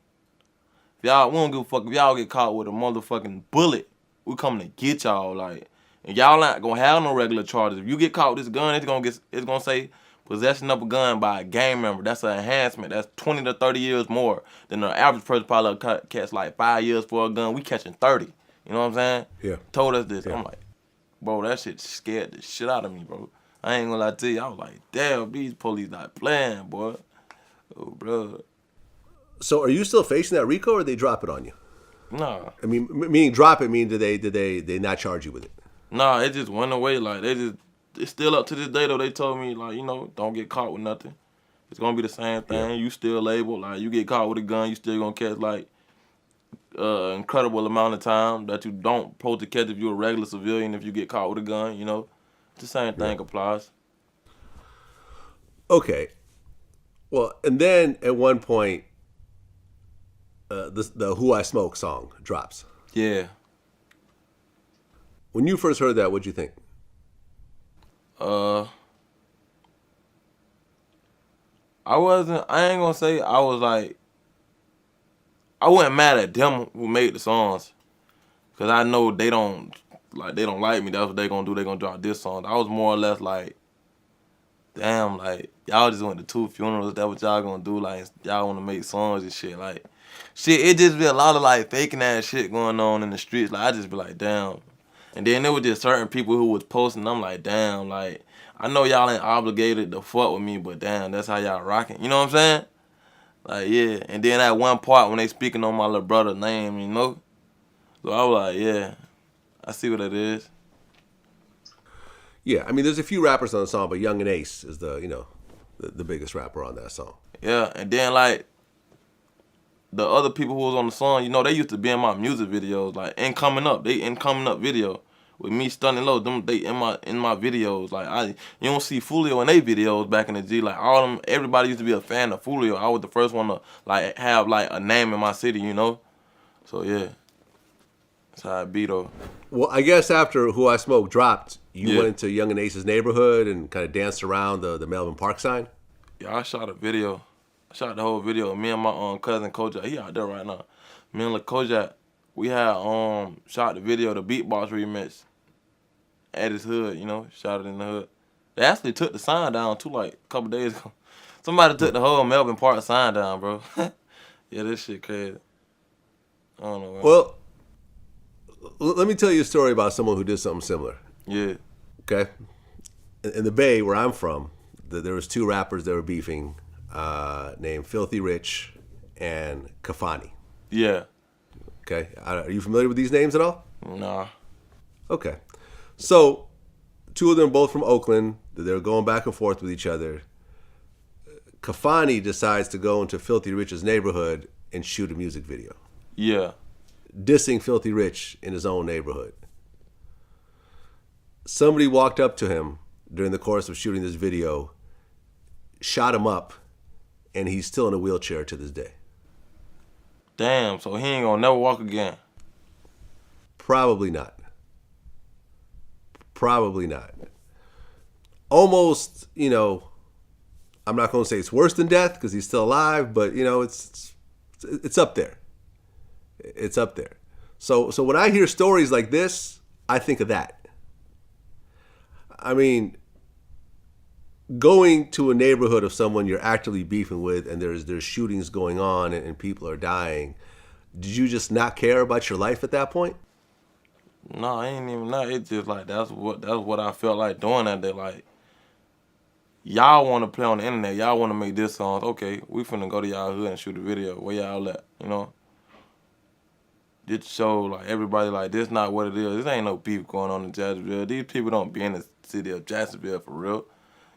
If y'all, we don't give a fuck if y'all get caught with a motherfucking bullet. We coming to get y'all, like, and y'all not gonna have no regular charges. If you get caught with this gun, it's gonna say possession of a gun by a gang member. That's an enhancement. That's 20 to 30 years more than the average person probably catch like 5 years for a gun. We catching 30. You know what I'm saying? Yeah. Told us this. Yeah. I'm like, bro, that shit scared the shit out of me, bro. I ain't gonna lie to you. I was like, damn, these police not playing, boy. Oh, bro. So are you still facing that RICO, or they drop it on you? Nah. I mean, meaning drop it, mean did they not charge you with it? Nah, it just went away. Like, it's still up to this day, though. They told me, like, you know, don't get caught with nothing. It's gonna be the same thing. Yeah. You still labeled. Like, you get caught with a gun, you still gonna catch, like, incredible amount of time that you don't supposed to catch if you're a regular civilian if you get caught with a gun, you know. The same thing applies. Okay. Well, and then at one point, the Who I Smoke song drops. Yeah. When you first heard that, what'd you think? I ain't gonna say I was like, I wasn't mad at them who made the songs. Cause I know they don't like me. That's what they gonna do. They gonna drop this song. I was more or less like, damn, like, y'all just went to 2 funerals. That what y'all gonna do? Like, y'all wanna make songs and shit. Like, shit, it just be a lot of, like, faking ass shit going on in the streets. Like, I just be like, damn. And then there was just certain people who was posting. I'm like, damn, like, I know y'all ain't obligated to fuck with me, but damn, that's how y'all rocking. You know what I'm saying? Like, yeah. And then at one part when they speaking on my little brother's name, you know? So I was like, yeah, I see what it is. Yeah, I mean, there's a few rappers on the song, but Young and Ace is the biggest rapper on that song. Yeah, and then, like, the other people who was on the song, you know, they used to be in my music videos, like, in Coming Up video with me stunning low. Them they in my videos, like, you don't see Foolio in their videos back in the G. Like, all them, everybody used to be a fan of Foolio. I was the first one to, like, have, like, a name in my city, you know. So yeah, that's how it be though. Well, I guess after Who I Smoke dropped, you went into Young and Ace's neighborhood and kind of danced around the Melvin Park sign. Yeah, I shot a video. I shot the whole video. Me and my cousin Kojak, he out there right now. Me and Kojak, we had shot the video, the beatbox remix at his hood, you know, shot it in the hood. They actually took the sign down too, like, a couple days ago. Somebody took the whole Melvin Park sign down, bro. Yeah, this shit crazy. I don't know, man. Well, let me tell you a story about someone who did something similar. Yeah. Okay? In the Bay, where I'm from, there was 2 rappers that were beefing, named Filthy Rich and Kafani. Yeah. Okay? Are you familiar with these names at all? Nah. Okay. So, 2 of them both from Oakland. They were going back and forth with each other. Kafani decides to go into Filthy Rich's neighborhood and shoot a music video. Yeah. Dissing Filthy Rich in his own neighborhood. Somebody walked up to him during the course of shooting this video, shot him up, and he's still in a wheelchair to this day. Damn, so he ain't gonna never walk again. Probably not. Probably not. Almost, you know, I'm not going to say it's worse than death because he's still alive, but, you know, it's up there. It's up there. So when I hear stories like this, I think of that. I mean, going to a neighborhood of someone you're actively beefing with and there's shootings going on and people are dying, did you just not care about your life at that point? No, I ain't even know. It's just like that's what I felt like doing that day. Like, y'all want to play on the internet, y'all want to make this song. Okay, we finna go to y'all hood and shoot a video. Where y'all at? You know, just show like everybody like this not what it is. This ain't no beef going on in Jacksonville. These people don't be in the city of Jacksonville for real.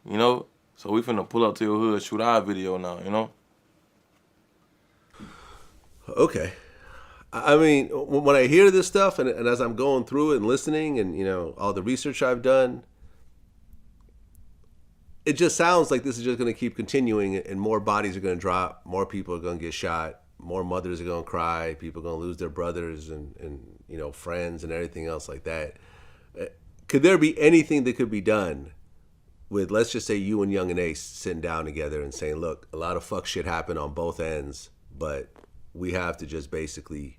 You know, so we finna pull up to your hood, shoot our video now. You know. Okay. I mean, when I hear this stuff and as I'm going through it and listening and, you know, all the research I've done, it just sounds like this is just going to keep continuing and more bodies are going to drop, more people are going to get shot, more mothers are going to cry, people are going to lose their brothers and you know, friends and everything else like that. could there be anything that could be done with, let's just say, you and Young and Ace sitting down together and saying, look, a lot of fuck shit happened on both ends, but we have to just basically,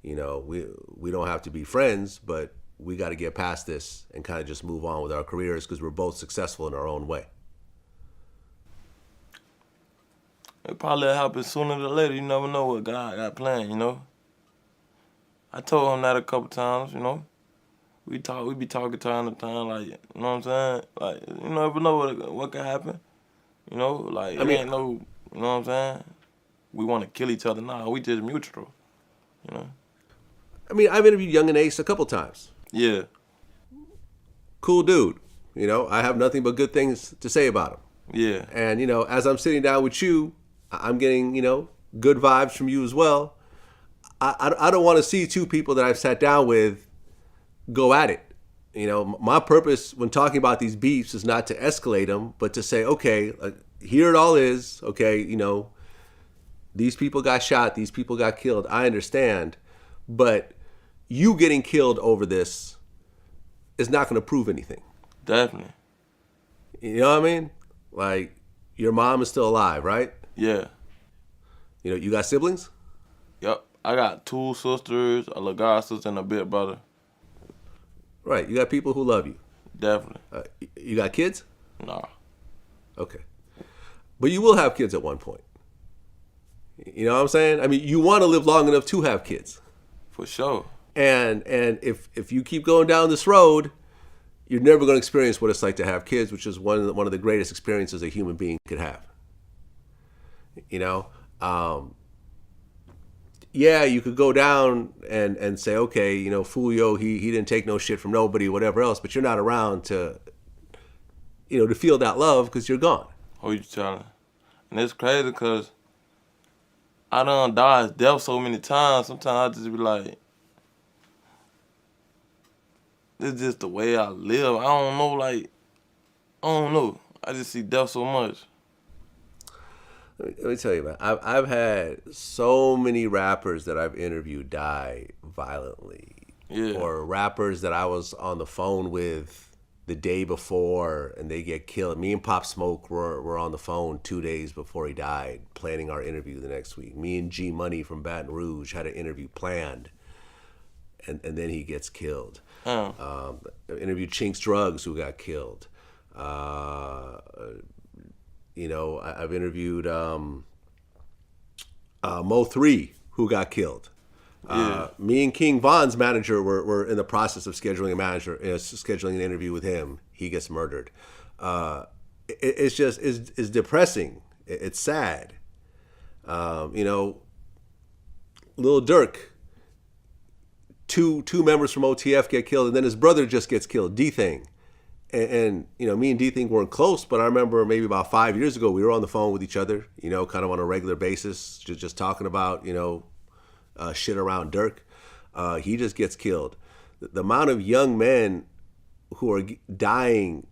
we don't have to be friends, but we got to get past this and kind of just move on with our careers because we're both successful in our own way. It probably happen sooner than later. You never know what God got planned, I told him that a couple times, We be talking time to time, like, you know what I'm saying? Like, you never know what can happen. Like, ain't no, you know what I'm saying? We want to kill each other now. We just mutual, I've interviewed Young and Ace a couple times. Yeah. Cool dude. I have nothing but good things to say about him. Yeah. And, as I'm sitting down with you, I'm getting, good vibes from you as well. I don't want to see two people that I've sat down with go at it. My purpose when talking about these beefs is not to escalate them, but to say, okay, here it all is. Okay, these people got shot, these people got killed. I understand, but you getting killed over this is not going to prove anything. Definitely. You know what I mean? Like, your mom is still alive, right? Yeah. You got siblings? Yep. I got 2 sisters, a little god sister, and a big brother. Right. You got people who love you. Definitely. You got kids? Nah. Okay. But you will have kids at one point. You know what I'm saying? You want to live long enough to have kids. For sure. And if you keep going down this road, you're never going to experience what it's like to have kids, which is one of the greatest experiences a human being could have. Yeah, you could go down and say, okay, Foolio, he didn't take no shit from nobody, whatever else, but you're not around to feel that love because you're gone. Who you telling? And it's crazy because I done dodged death so many times. Sometimes I just be like, this is just the way I live. I don't know. I just see death so much. Let me tell you, man. I've had so many rappers that I've interviewed die violently. Yeah. Or rappers that I was on the phone with the day before and they get killed. Me and Pop Smoke were on the phone 2 days before he died, planning our interview the next week. Me and G Money from Baton Rouge had an interview planned, and then he gets killed. Oh. Interviewed Chinks Drugs, who got killed. I've interviewed Mo3, who got killed. Yeah. Me and King Von's manager were in the process of scheduling scheduling an interview with him. He gets murdered. It's depressing. It's sad. Lil Durk, two members from OTF get killed, and then his brother just gets killed, D-Thing. And me and D-Thing weren't close, but I remember maybe about 5 years ago, we were on the phone with each other, kind of on a regular basis, just talking about, shit around Dirk. He just gets killed. The amount of young men who are dying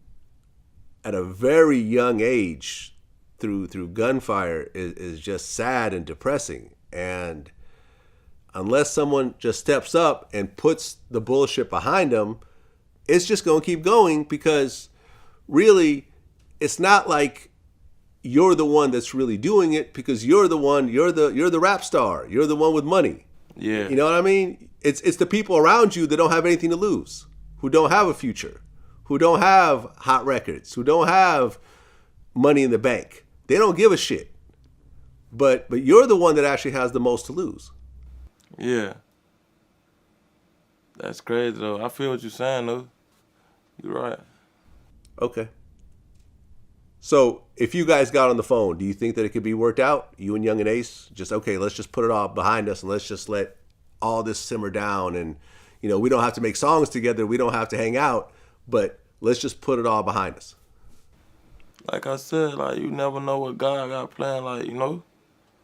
at a very young age through gunfire is just sad and depressing. And unless someone just steps up and puts the bullshit behind them, it's just going to keep going, because really it's not like you're the one that's really doing it, because you're the rap star. You're the one with money. Yeah. You know what I mean? It's the people around you that don't have anything to lose, who don't have a future, who don't have hot records, who don't have money in the bank. They don't give a shit. But you're the one that actually has the most to lose. Yeah. That's crazy, though. I feel what you're saying, though. You're right. Okay. So if you guys got on the phone, do you think that it could be worked out? You and Young and Ace, let's just put it all behind us and let's just let all this simmer down. And, we don't have to make songs together. We don't have to hang out, but let's just put it all behind us. Like I said, you never know what God got planned.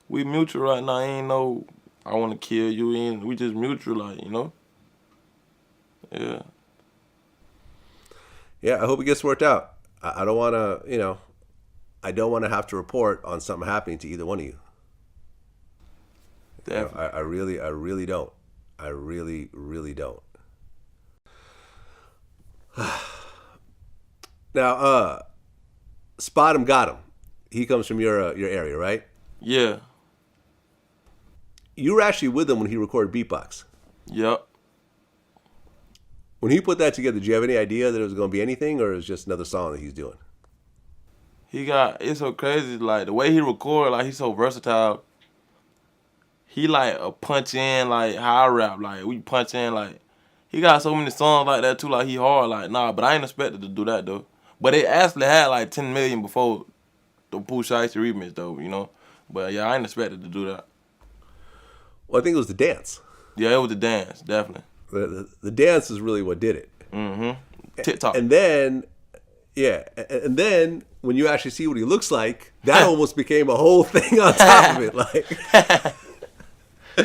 We mutual right now. Ain't no, I want to kill you. We just mutual, Yeah. Yeah, I hope it gets worked out. I don't want to, I don't want to have to report on something happening to either one of you. Definitely. I really don't. I really, really don't. Now, Spot him, got him. He comes from your area, right? Yeah. You were actually with him when he recorded Beatbox. Yep. When he put that together, did you have any idea that it was going to be anything, or it was just another song that he's doing? It's so crazy, like the way he record, like he's so versatile. He like a punch in, like how I rap, like we punch in, like he got so many songs like that too, like he hard, like nah, but I ain't expected to do that though. But it actually had like 10 million before the Pooh Shiesty remix though, you know. But yeah, I ain't expected to do that. Well, I think it was the dance. Yeah, it was the dance, definitely. The dance is really what did it. Mm-hmm. TikTok. And then, yeah, and then when you actually see what he looks like, that almost became a whole thing on top of it. Like,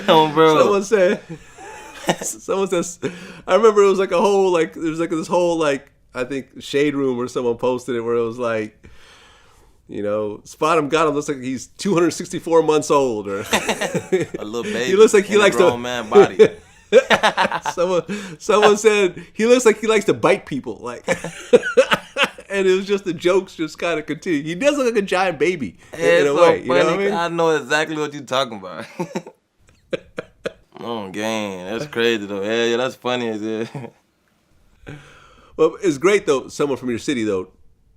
Oh, bro. someone says, I remember it was like a whole, like, there's like this whole, like, I think Shade Room or someone posted it where it was like, you know, Spot him, got him, looks like he's 264 months old, or A little baby. he looks like he likes a grown man body. someone said he looks like he likes to bite people, like, and it was just the jokes just kind of continue. He does look like a giant baby in a so way. funny. You know what I mean? I know exactly what you're talking about. Oh, gang, that's crazy though. Yeah, that's funny as hell. Well, it's great though, someone from your city though,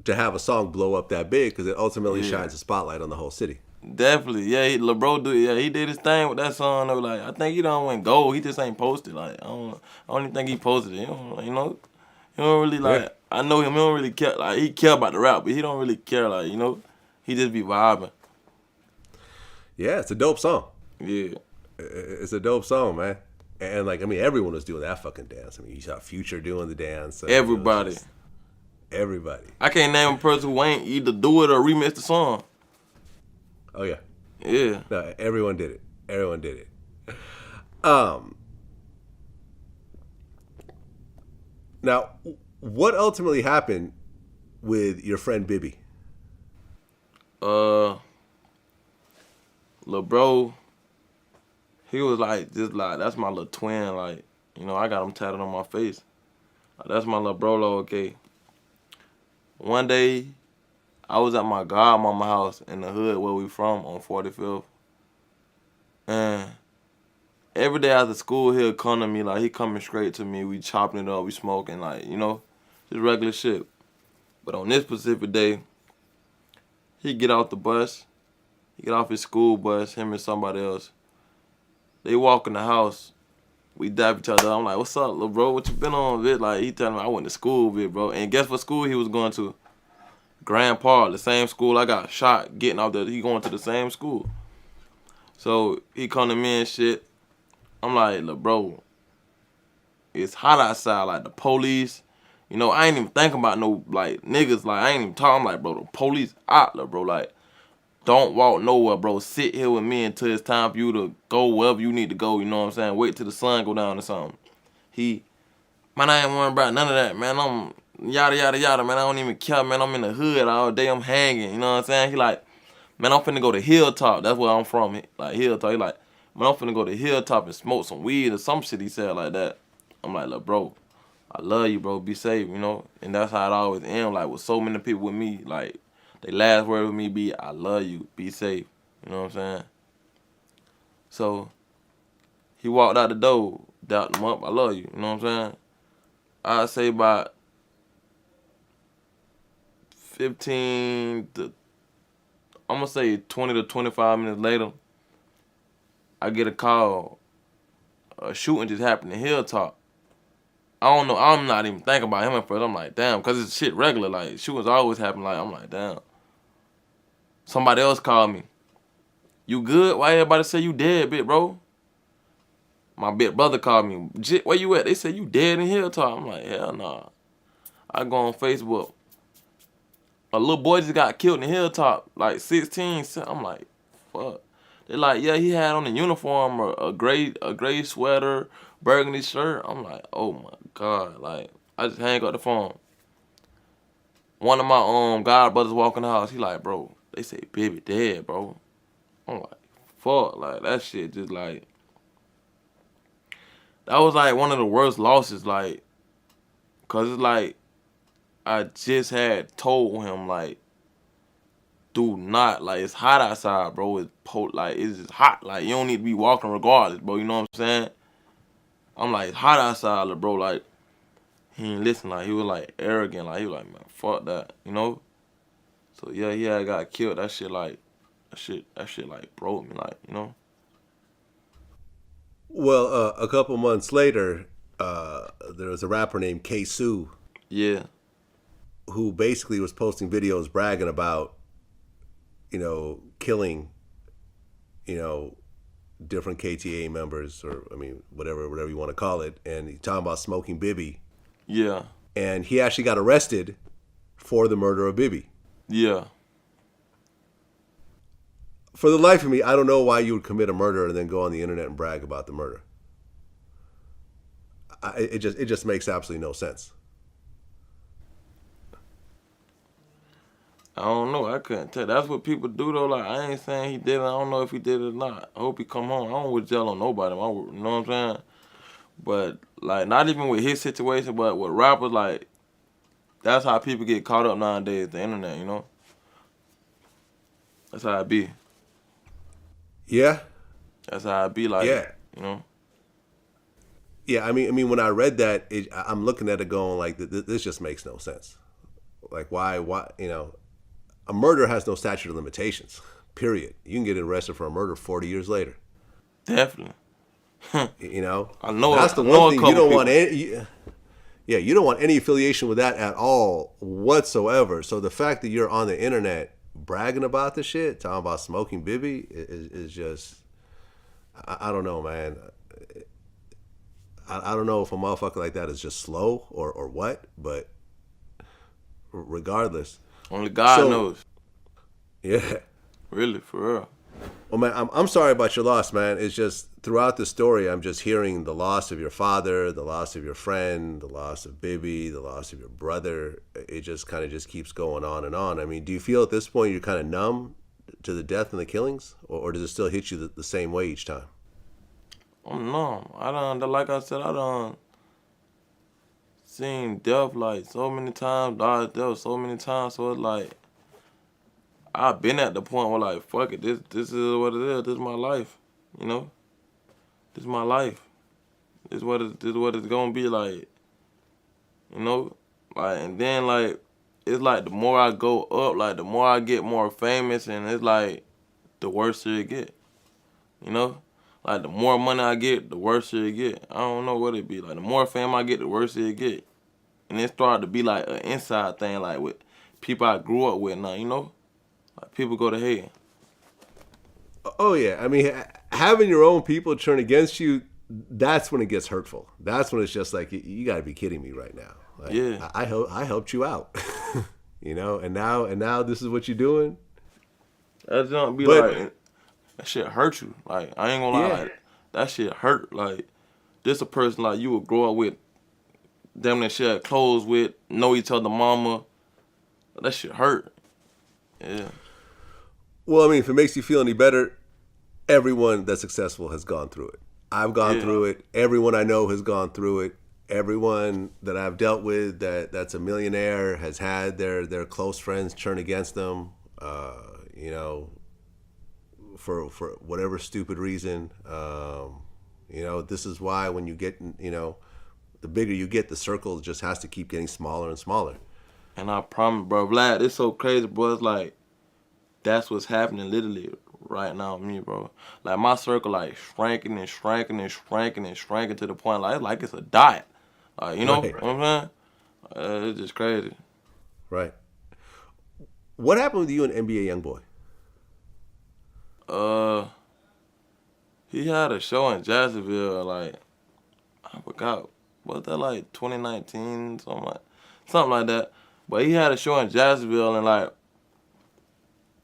to have a song blow up that big because it ultimately shines a spotlight on the whole city. Definitely, yeah. He did his thing with that song. Though, like I think he don't went gold. He just ain't posted. Like I don't even think he posted it. You know, he don't really like. Yeah. I know him. He don't really care. Like he care about the rap, but he don't really care. Like you know, he just be vibing. Yeah, it's a dope song. Yeah. It's a dope song, man. And like, I mean, everyone was doing that fucking dance. I mean, you saw Future doing the dance. Everybody. Everybody. I can't name a person who ain't either do it or remix the song. Oh yeah. Yeah. No, everyone did it. Everyone did it. Now, what ultimately happened with your friend Bibby? Lil' bro, he was like, just like, that's my little twin. Like, you know, I got him tatted on my face. Like, that's my little bro, okay. One day, I was at my godmama house in the hood where we from on 45th. And every day after school, he'll come to me, like, he coming straight to me. We chopping it up, we smoking, like, you know, just regular shit. But on this specific day, he get off the bus. He get off his school bus, him and somebody else. They walk in the house. We dap each other. I'm like, what's up, little bro? What you been on, bit? Like, he telling me I went to school, bit, bro. And guess what school he was going to? Grand Park, the same school I got shot getting out there. He going to the same school. So he come to me and shit. I'm like, look, bro, it's hot outside. Like, the police, you know, I ain't even thinking about no, like, niggas. Like, I ain't even talking, like, bro, the police out, look, bro. Like, don't walk nowhere, bro. Sit here with me until it's time for you to go wherever you need to go, you know what I'm saying? Wait till the sun go down or something. Man, I ain't worrying about none of that, man. I'm yada, yada, yada, man. I don't even care, man. I'm in the hood all day. I'm hanging, you know what I'm saying? He like, man, I'm finna go to Hilltop. That's where I'm from, like Hilltop. He like, man, I'm finna go to Hilltop and smoke some weed or some shit he said like that. I'm like, look, bro, I love you, bro. Be safe, you know? And that's how it always ends, like, with so many people with me, like, they last word with me be, I love you, be safe. You know what I'm saying? So, he walked out the door, dapped him up, I love you, you know what I'm saying? I'd say about 15 to, I'm gonna say 20 to 25 minutes later, I get a call. A shooting just happened in Hilltop. I don't know, I'm not even thinking about him at first. I'm like, damn, because it's shit regular. Like, shootings always happen. Like, I'm like, damn. Somebody else called me. You good? Why everybody say you dead, big bro? My big brother called me. Where you at? They said you dead in Hilltop. I'm like, hell nah. I go on Facebook. A little boy just got killed in Hilltop, like 16. I'm like, fuck. They're like, yeah, he had on a uniform or a gray sweater, burgundy shirt. I'm like, oh my God. Like, I just hang up the phone. One of my god brothers walking the house. He like, bro, they say baby dead, bro. I'm like, fuck. Like, that shit just like, that was like one of the worst losses, like, cause it's like, I just had told him, like, do not, like, it's hot outside, bro. It's just hot. Like, you don't need to be walking regardless, bro. You know what I'm saying? I'm like, it's hot outside, bro. Like, he ain't listen. Like, he was, like, arrogant. Like, he was like, man, fuck that, you know? So, yeah, he had got killed. That shit, like, like, broke me, like, you know? Well, a couple months later, there was a rapper named K-Sue Yeah. who basically was posting videos bragging about, killing, different KTA members, or I mean, whatever you want to call it, and he's talking about smoking Bibby, Yeah. and he actually got arrested for the murder of Bibby. Yeah. For the life of me, I don't know why you would commit a murder and then go on the internet and brag about the murder. It just makes absolutely no sense. I don't know. I couldn't tell. That's what people do, though. Like, I ain't saying he did it. I don't know if he did it or not. I hope he come home. I don't wish jail on nobody. You know what I'm saying? But, like, not even with his situation, but with rappers, like, that's how people get caught up nowadays, the internet, you know? That's how it be. Yeah? That's how it be, like, Yeah. you know? Yeah, I mean, when I read that, I'm looking at it going like, this just makes no sense. Like, why, a murder has no statute of limitations, period. You can get arrested for a murder 40 years later. Definitely. I know. That's the one thing you don't want any. Yeah, you don't want any affiliation with that at all whatsoever. So the fact that you're on the internet bragging about the shit, talking about smoking Bibby, is just, I don't know, man. I don't know if a motherfucker like that is just slow or what, but regardless. Only God knows. Yeah. Really, for real. Well, man, I'm sorry about your loss, man. It's just throughout the story, I'm just hearing the loss of your father, the loss of your friend, the loss of Bibby, the loss of your brother. It just kind of just keeps going on and on. I mean, do you feel at this point you're kind of numb to the death and the killings, or does it still hit you the same way each time? I'm numb. Like I said, I done seen death like so many times, dodged death so many times. So it's like, I've been at the point where, like, fuck it, this is what it is. This is my life, you know. This is my life. This is what it's gonna be like, you know. Like, and then, like, it's like the more I go up, like the more I get more famous, and it's like the worse it get, you know. Like, the more money I get, the worse it get. I don't know what it be. Like, the more fame I get, the worse it get. And it started to be like an inside thing, like with people I grew up with now, you know. Like, people go to hell. Oh yeah, I mean, having your own people turn against you, that's when it gets hurtful. That's when it's just like, you got to be kidding me right now. Like, Yeah. I helped you out, and now this is what you're doing. That's gonna be But- like, that shit hurt you. Like, I ain't gonna lie, Yeah. like, that shit hurt. Like, this a person like you would grow up with, them that share clothes with, know each other mama. That shit hurt. Yeah. Well, I mean, if it makes you feel any better, everyone that's successful has gone through it. I've gone through it. Everyone I know has gone through it. Everyone that I've dealt with that's a millionaire has had their close friends turn against them, for whatever stupid reason. This is why when you get, the bigger you get, the circle just has to keep getting smaller and smaller. And I promise, bro, Vlad, it's so crazy, bro. It's like, that's what's happening literally right now with me, bro. Like, my circle, like, shrinking and shrinking and shrinking and shrinking to the point, like it's a diet. Like, you know Right. what I'm saying? It's just crazy. Right. What happened with you and NBA Youngboy? He had a show in Jacksonville, like, I forgot, was that like 2019, something like that. But he had a show in Jacksonville, and like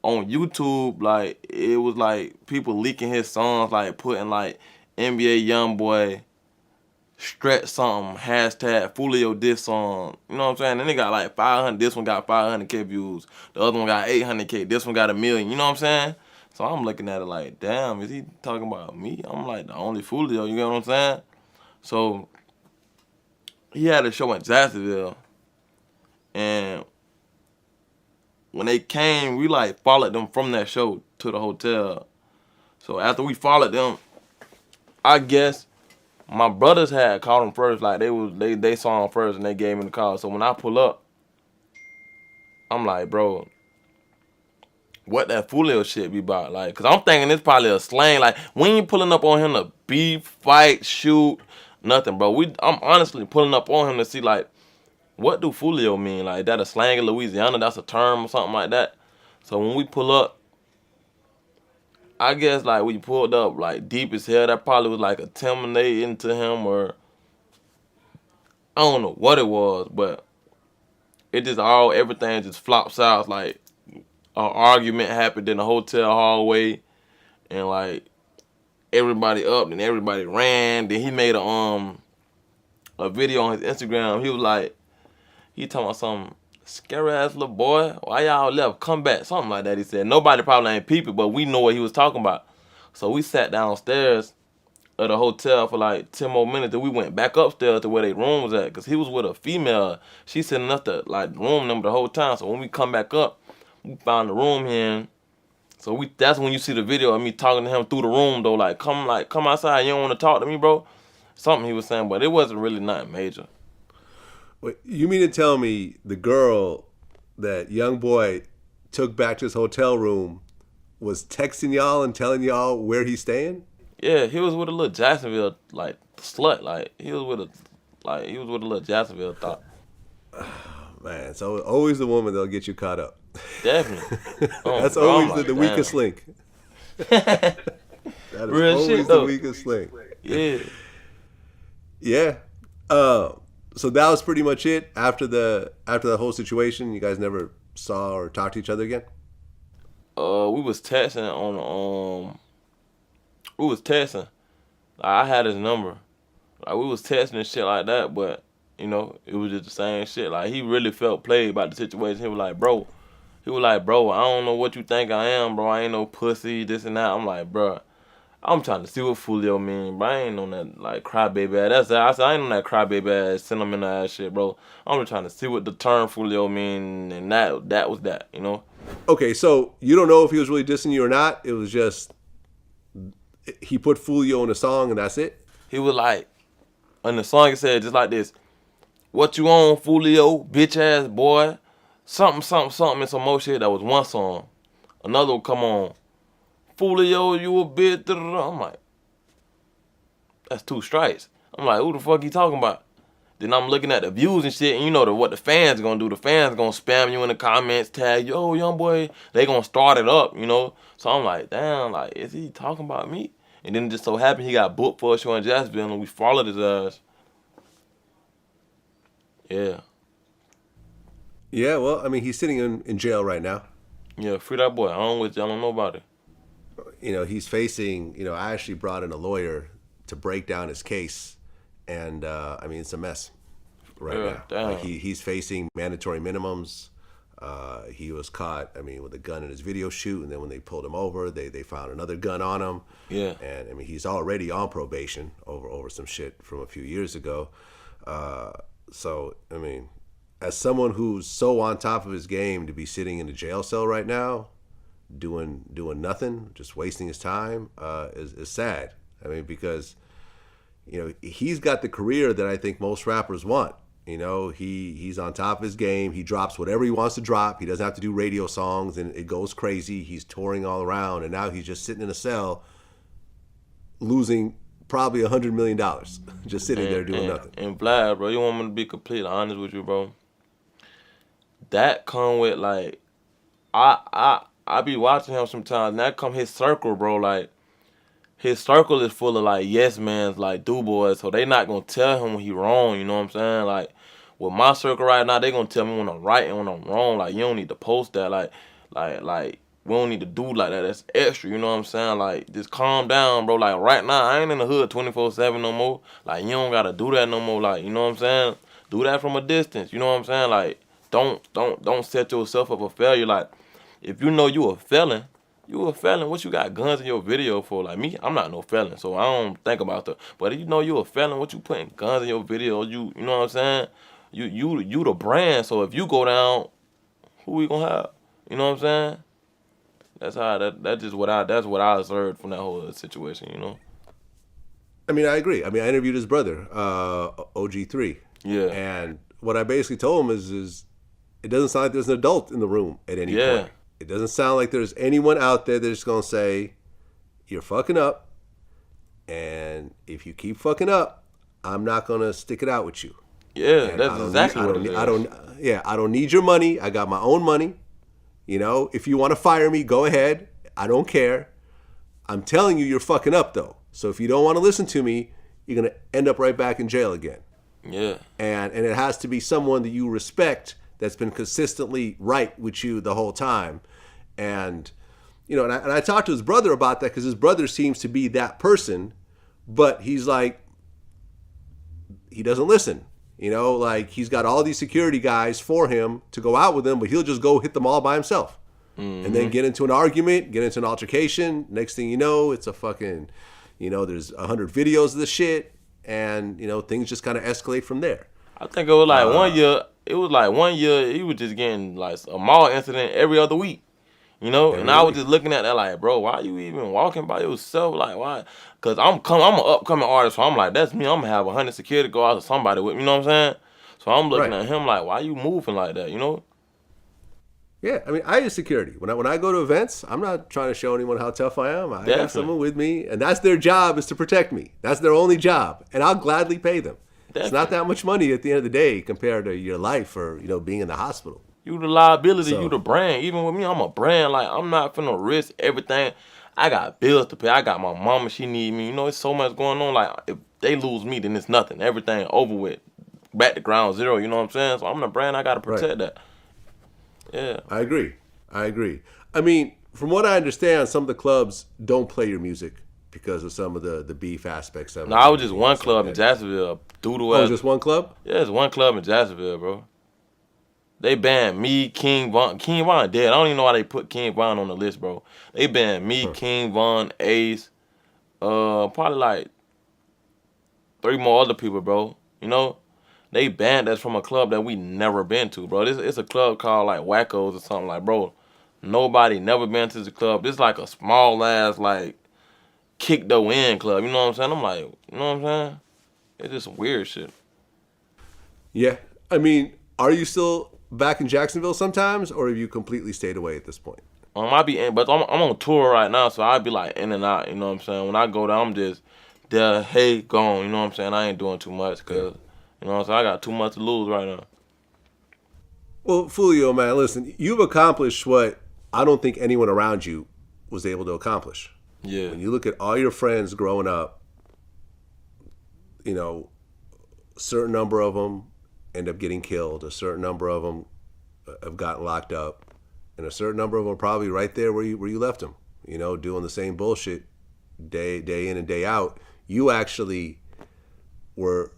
on YouTube, like, it was like people leaking his songs, like putting like NBA Youngboy stretch something, hashtag Foolio this song. You know what I'm saying? And they got like 500. This one got 500K views. The other one got 800K. This one got 1 million. You know what I'm saying? So I'm looking at it like, damn, is he talking about me? I'm like the only Foolio. You get what I'm saying? So he had a show in Jacksonville, And when they came, we like followed them from that show to the hotel. So after we followed them, I guess my brothers had called them first. Like they saw them first and they gave me the call. So when I pull up, I'm like, bro, what that Foolio shit be about? Like, cause I'm thinking it's probably a slang. Like, we ain't pulling up on him to beef, fight, shoot, nothing, bro. I'm honestly pulling up on him to see like, what do Foolio mean? Like, that a slang in Louisiana? That's a term or something like that. So when we pull up, I guess like we pulled up like deep as hell. That probably was like intimidating to him, or I don't know what it was, but it just everything just flops out. Like, an argument happened in the hotel hallway, and like everybody up and everybody ran. Then he made a video on his Instagram. He was like, he talking about some scary ass little boy. Why y'all left? Come back. Something like that. He said. Nobody probably ain't peeping, but we know what he was talking about. So we sat downstairs at the hotel for like 10 more minutes. Then we went back upstairs to where their room was at, because he was with a female. She sitting up the like room number the whole time. So when we come back up, we found the room here. So that's when you see the video of me talking to him through the room though. Like come outside. You don't want to talk to me, bro. Something he was saying, but it wasn't really nothing major. Wait, you mean to tell me the girl that young boy took back to his hotel room was texting y'all and telling y'all where he's staying? Yeah, he was with a little Jacksonville like slut. Like he was with a little Jacksonville thought. Man, so always the woman that'll get you caught up. Definitely. That's always the weakest link. That is Real always shit, the though. weakest link. Yeah. Yeah. So that was pretty much it after the whole situation. You guys never saw or talked to each other again? We was texting on we was texting. Like, I had his number. Like, we was texting and shit like that, but you know, it was just the same shit. Like, he really felt played about the situation. He was like, bro, I don't know what you think I am, bro. I ain't no pussy, this and that. I'm like, bro, I'm trying to see what Foolio mean, bro. I ain't on that like crybaby ass. I said I ain't on that crybaby ass, sentimental ass shit, bro. I'm just trying to see what the term Foolio mean, and that was that, you know. Okay, so you don't know if he was really dissing you or not. It was just he put Foolio in a song and that's it. He was like, and the song he said just like this: "What you on, Foolio, bitch ass boy?" Something, and some more shit. That was one song. Another one come on, Foolio, you a bitch. I'm like, that's 2 strikes. I'm like, who the fuck he talking about? Then I'm looking at the views and shit, and you know what the fans gonna do. The fans gonna spam you in the comments, tag, yo, young boy. They gonna start it up, you know. So I'm like, damn, like, is he talking about me? And then it just so happened he got booked for a show in Jacksonville, and we followed his ass. Yeah. Yeah, well, I mean, he's sitting in jail right now. Yeah, free that boy. I don't with y'all, nobody. You know, he's facing, I actually brought in a lawyer to break down his case. And, I mean, it's a mess right now. Damn. Like he's facing mandatory minimums. He was caught, I mean, with a gun in his video shoot. And then when they pulled him over, they found another gun on him. Yeah. And, I mean, he's already on probation over some shit from a few years ago. So, I mean, as someone who's so on top of his game, to be sitting in a jail cell right now, doing nothing, just wasting his time, is sad. I mean, because, he's got the career that I think most rappers want. He's on top of his game. He drops whatever he wants to drop. He doesn't have to do radio songs, and it goes crazy. He's touring all around, and now he's just sitting in a cell, losing probably $100 million, just sitting there doing nothing. And Vlad, bro, you want me to be completely honest with you, bro? That come with like, I be watching him sometimes, and that come his circle, bro. Like, his circle is full of like yes mans, like do boys, so they not gonna tell him when he wrong. You know what I'm saying? Like, with my circle right now, they gonna tell me when I'm right and when I'm wrong. Like, you don't need to post that. Like we don't need to do like that. That's extra. You know what I'm saying? Like, just calm down, bro. Like, right now, I ain't in the hood 24/7 no more. Like, you don't gotta do that no more. Like, you know what I'm saying? Do that from a distance. You know what I'm saying? Like, don't set yourself up for failure. Like, if you know you a felon. You a felon. What you got guns in your video for? Like me, I'm not no felon, so I don't think about that. But if you know you a felon, what you putting guns in your video? You know what I'm saying? You the brand. So if you go down, who we gonna have? You know what I'm saying? That's what I observed from that whole situation. You know? I mean, I agree. I mean, I interviewed his brother, OG3. Yeah. And what I basically told him is it doesn't sound like there's an adult in the room at any point. It doesn't sound like there's anyone out there that's going to say, you're fucking up. And if you keep fucking up, I'm not going to stick it out with you. Yeah, And that's exactly what it is. I don't need your money. I got my own money. You know, if you want to fire me, go ahead. I don't care. I'm telling you, you're fucking up though. So if you don't want to listen to me, you're going to end up right back in jail again. Yeah. And it has to be someone that you respect that's been consistently right with you the whole time. And, you know, and I talked to his brother about that because his brother seems to be that person, but he's like, he doesn't listen. You know, like he's got all these security guys for him to go out with him, but he'll just go hit them all by himself. Mm-hmm. And then get into an argument, get into an altercation. Next thing you know, it's a fucking, you know, there's 100 videos of the shit. And, you know, things just kind of escalate from there. I think it was like 1 year. It was like 1 year he was just getting like a mall incident every other week. You know, and I was just looking at that like, bro, why you even walking by yourself? Like, why? Because I'm an upcoming artist, so I'm like, that's me. I'm going to have 100 security guards or somebody with me, you know what I'm saying? So I'm looking at him like, why you moving like that, you know? Yeah, I mean, I use security. When I go to events, I'm not trying to show anyone how tough I am. I got someone with me, and that's their job is to protect me. That's their only job, and I'll gladly pay them. Definitely. It's not that much money at the end of the day compared to your life or, you know, being in the hospital. You the liability, you the brand. Even with me, I'm a brand. Like, I'm not finna risk everything. I got bills to pay. I got my mama, she need me. You know, it's so much going on. Like, if they lose me, then it's nothing. Everything over with. Back to ground zero, you know what I'm saying? So I'm the brand, I gotta protect that. Yeah. I agree. I mean, from what I understand, some of the clubs don't play your music because of some of the beef aspects of it. No, I was just one club in Jacksonville. Just one club? Yeah, it's one club in Jacksonville, bro. They banned me, King Von. King Von dead. I don't even know why they put King Von on the list, bro. They banned me, King Von, Ace, probably like 3 more other people, bro. You know? They banned us from a club that we never been to, bro. It's a club called like Wackos or something. Like, bro, nobody never been to the club. This like a small ass like kick the win club. You know what I'm saying? I'm like, you know what I'm saying? It's just weird shit. Yeah. I mean, are you still back in Jacksonville sometimes, or have you completely stayed away at this point? I be in, but I'm on tour right now, so I be like in and out. You know what I'm saying? When I go down, I'm just there. Hey, gone. You know what I'm saying? I ain't doing too much because you know what I'm saying. I got too much to lose right now. Well, Foolio, man, listen, you've accomplished what I don't think anyone around you was able to accomplish. Yeah. When you look at all your friends growing up, you know, a certain number of them end up getting killed. A certain number of them have gotten locked up. And a certain number of them are probably right there where you left them, you know, doing the same bullshit day in and day out. You actually were,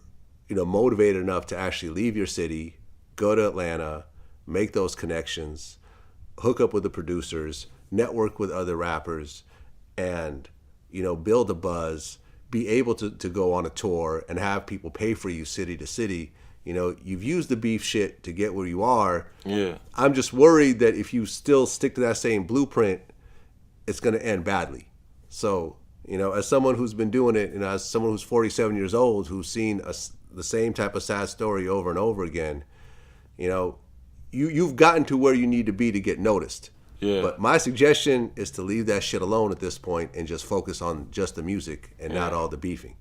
you know, motivated enough to actually leave your city, go to Atlanta, make those connections, hook up with the producers, network with other rappers, and, you know, build a buzz, be able to go on a tour and have people pay for you city to city. You know, you've used the beef shit to get where you are. Yeah. I'm just worried that if you still stick to that same blueprint, it's going to end badly. So, you know, as someone who's been doing it, and as someone who's 47 years old, who's seen the same type of sad story over and over again, you know, you've gotten to where you need to be to get noticed. Yeah. But my suggestion is to leave that shit alone at this point and just focus on just the music and not all the beefing.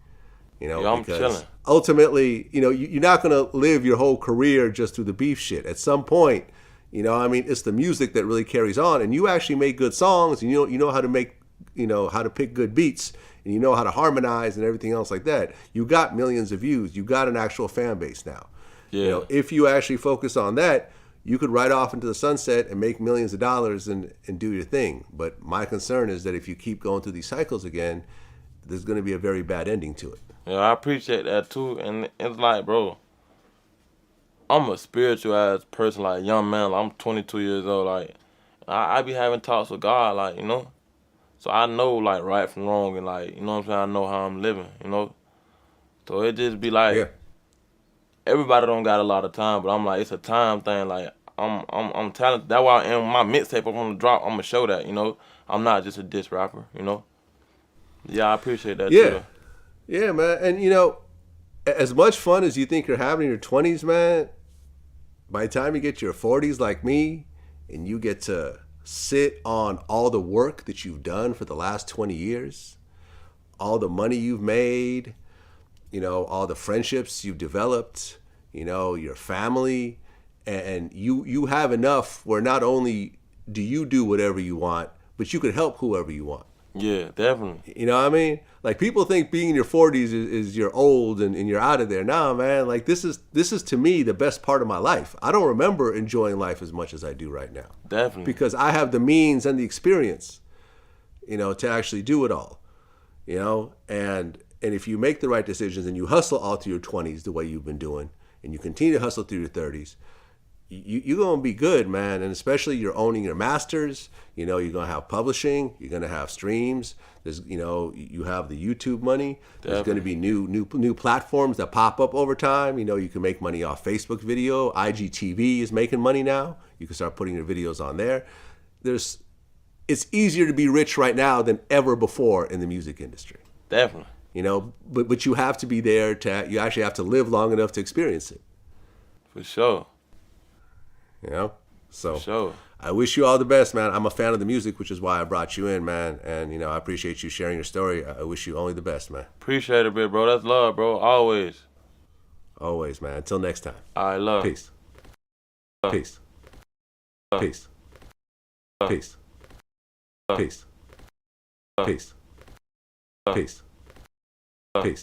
You know, I'm because chilling. ultimately, you know, you're not going to live your whole career just through the beef shit. At some point, you know, I mean, it's the music that really carries on, and you actually make good songs, and you know how to make, you know, how to pick good beats, and you know how to harmonize and everything else like that. You got millions of views. You got an actual fan base now. Yeah. You know, if you actually focus on that, you could ride off into the sunset and make millions of dollars and do your thing. But my concern is that if you keep going through these cycles again, there's going to be a very bad ending to it. Yeah, I appreciate that too. And it's like, bro, I'm a spiritual ass person, like young man. Like, I'm 22 years old. Like, I be having talks with God, like, you know. So I know like right from wrong, and like, you know what I'm saying. I know how I'm living, you know. So it just be like, everybody don't got a lot of time, but I'm like, it's a time thing. Like I'm talented. That's why in my mixtape I'm gonna drop, I'm gonna show that, you know, I'm not just a diss rapper, you know. Yeah, I appreciate that too. Yeah, Though. yeah, man. And you know, as much fun as you think you're having in your 20s, man, by the time you get to your 40s like me, and you get to sit on all the work that you've done for the last 20 years, all the money you've made, you know, all the friendships you've developed, you know, your family, and you have enough where not only do you do whatever you want, but you could help whoever you want. Yeah, definitely. You know what I mean? Like people think being in your 40s is you're old and you're out of there. Nah, man. Like this is to me the best part of my life. I don't remember enjoying life as much as I do right now. Definitely. Because I have the means and the experience, you know, to actually do it all. You know, and if you make the right decisions and you hustle all through your 20s the way you've been doing, and you continue to hustle through your 30s, you're going to be good, man. And especially you're owning your masters, you know, you're going to have publishing, you're going to have streams. There's, you know, you have the YouTube money. There's going to be new platforms that pop up over time. You know, you can make money off Facebook video. IGTV is making money now. You can start putting your videos on there. It's easier to be rich right now than ever before in the music industry. Definitely. You know, but you have to be there you actually have to live long enough to experience it. For sure. You know? So For sure. I wish you all the best, man. I'm a fan of the music, which is why I brought you in, man. And, you know, I appreciate you sharing your story. I wish you only the best, man. Appreciate it, bro. That's love, bro. Always. Always, man. Until next time. All right, love. Peace. Peace. Peace. Peace. Peace. Peace. Peace. Peace.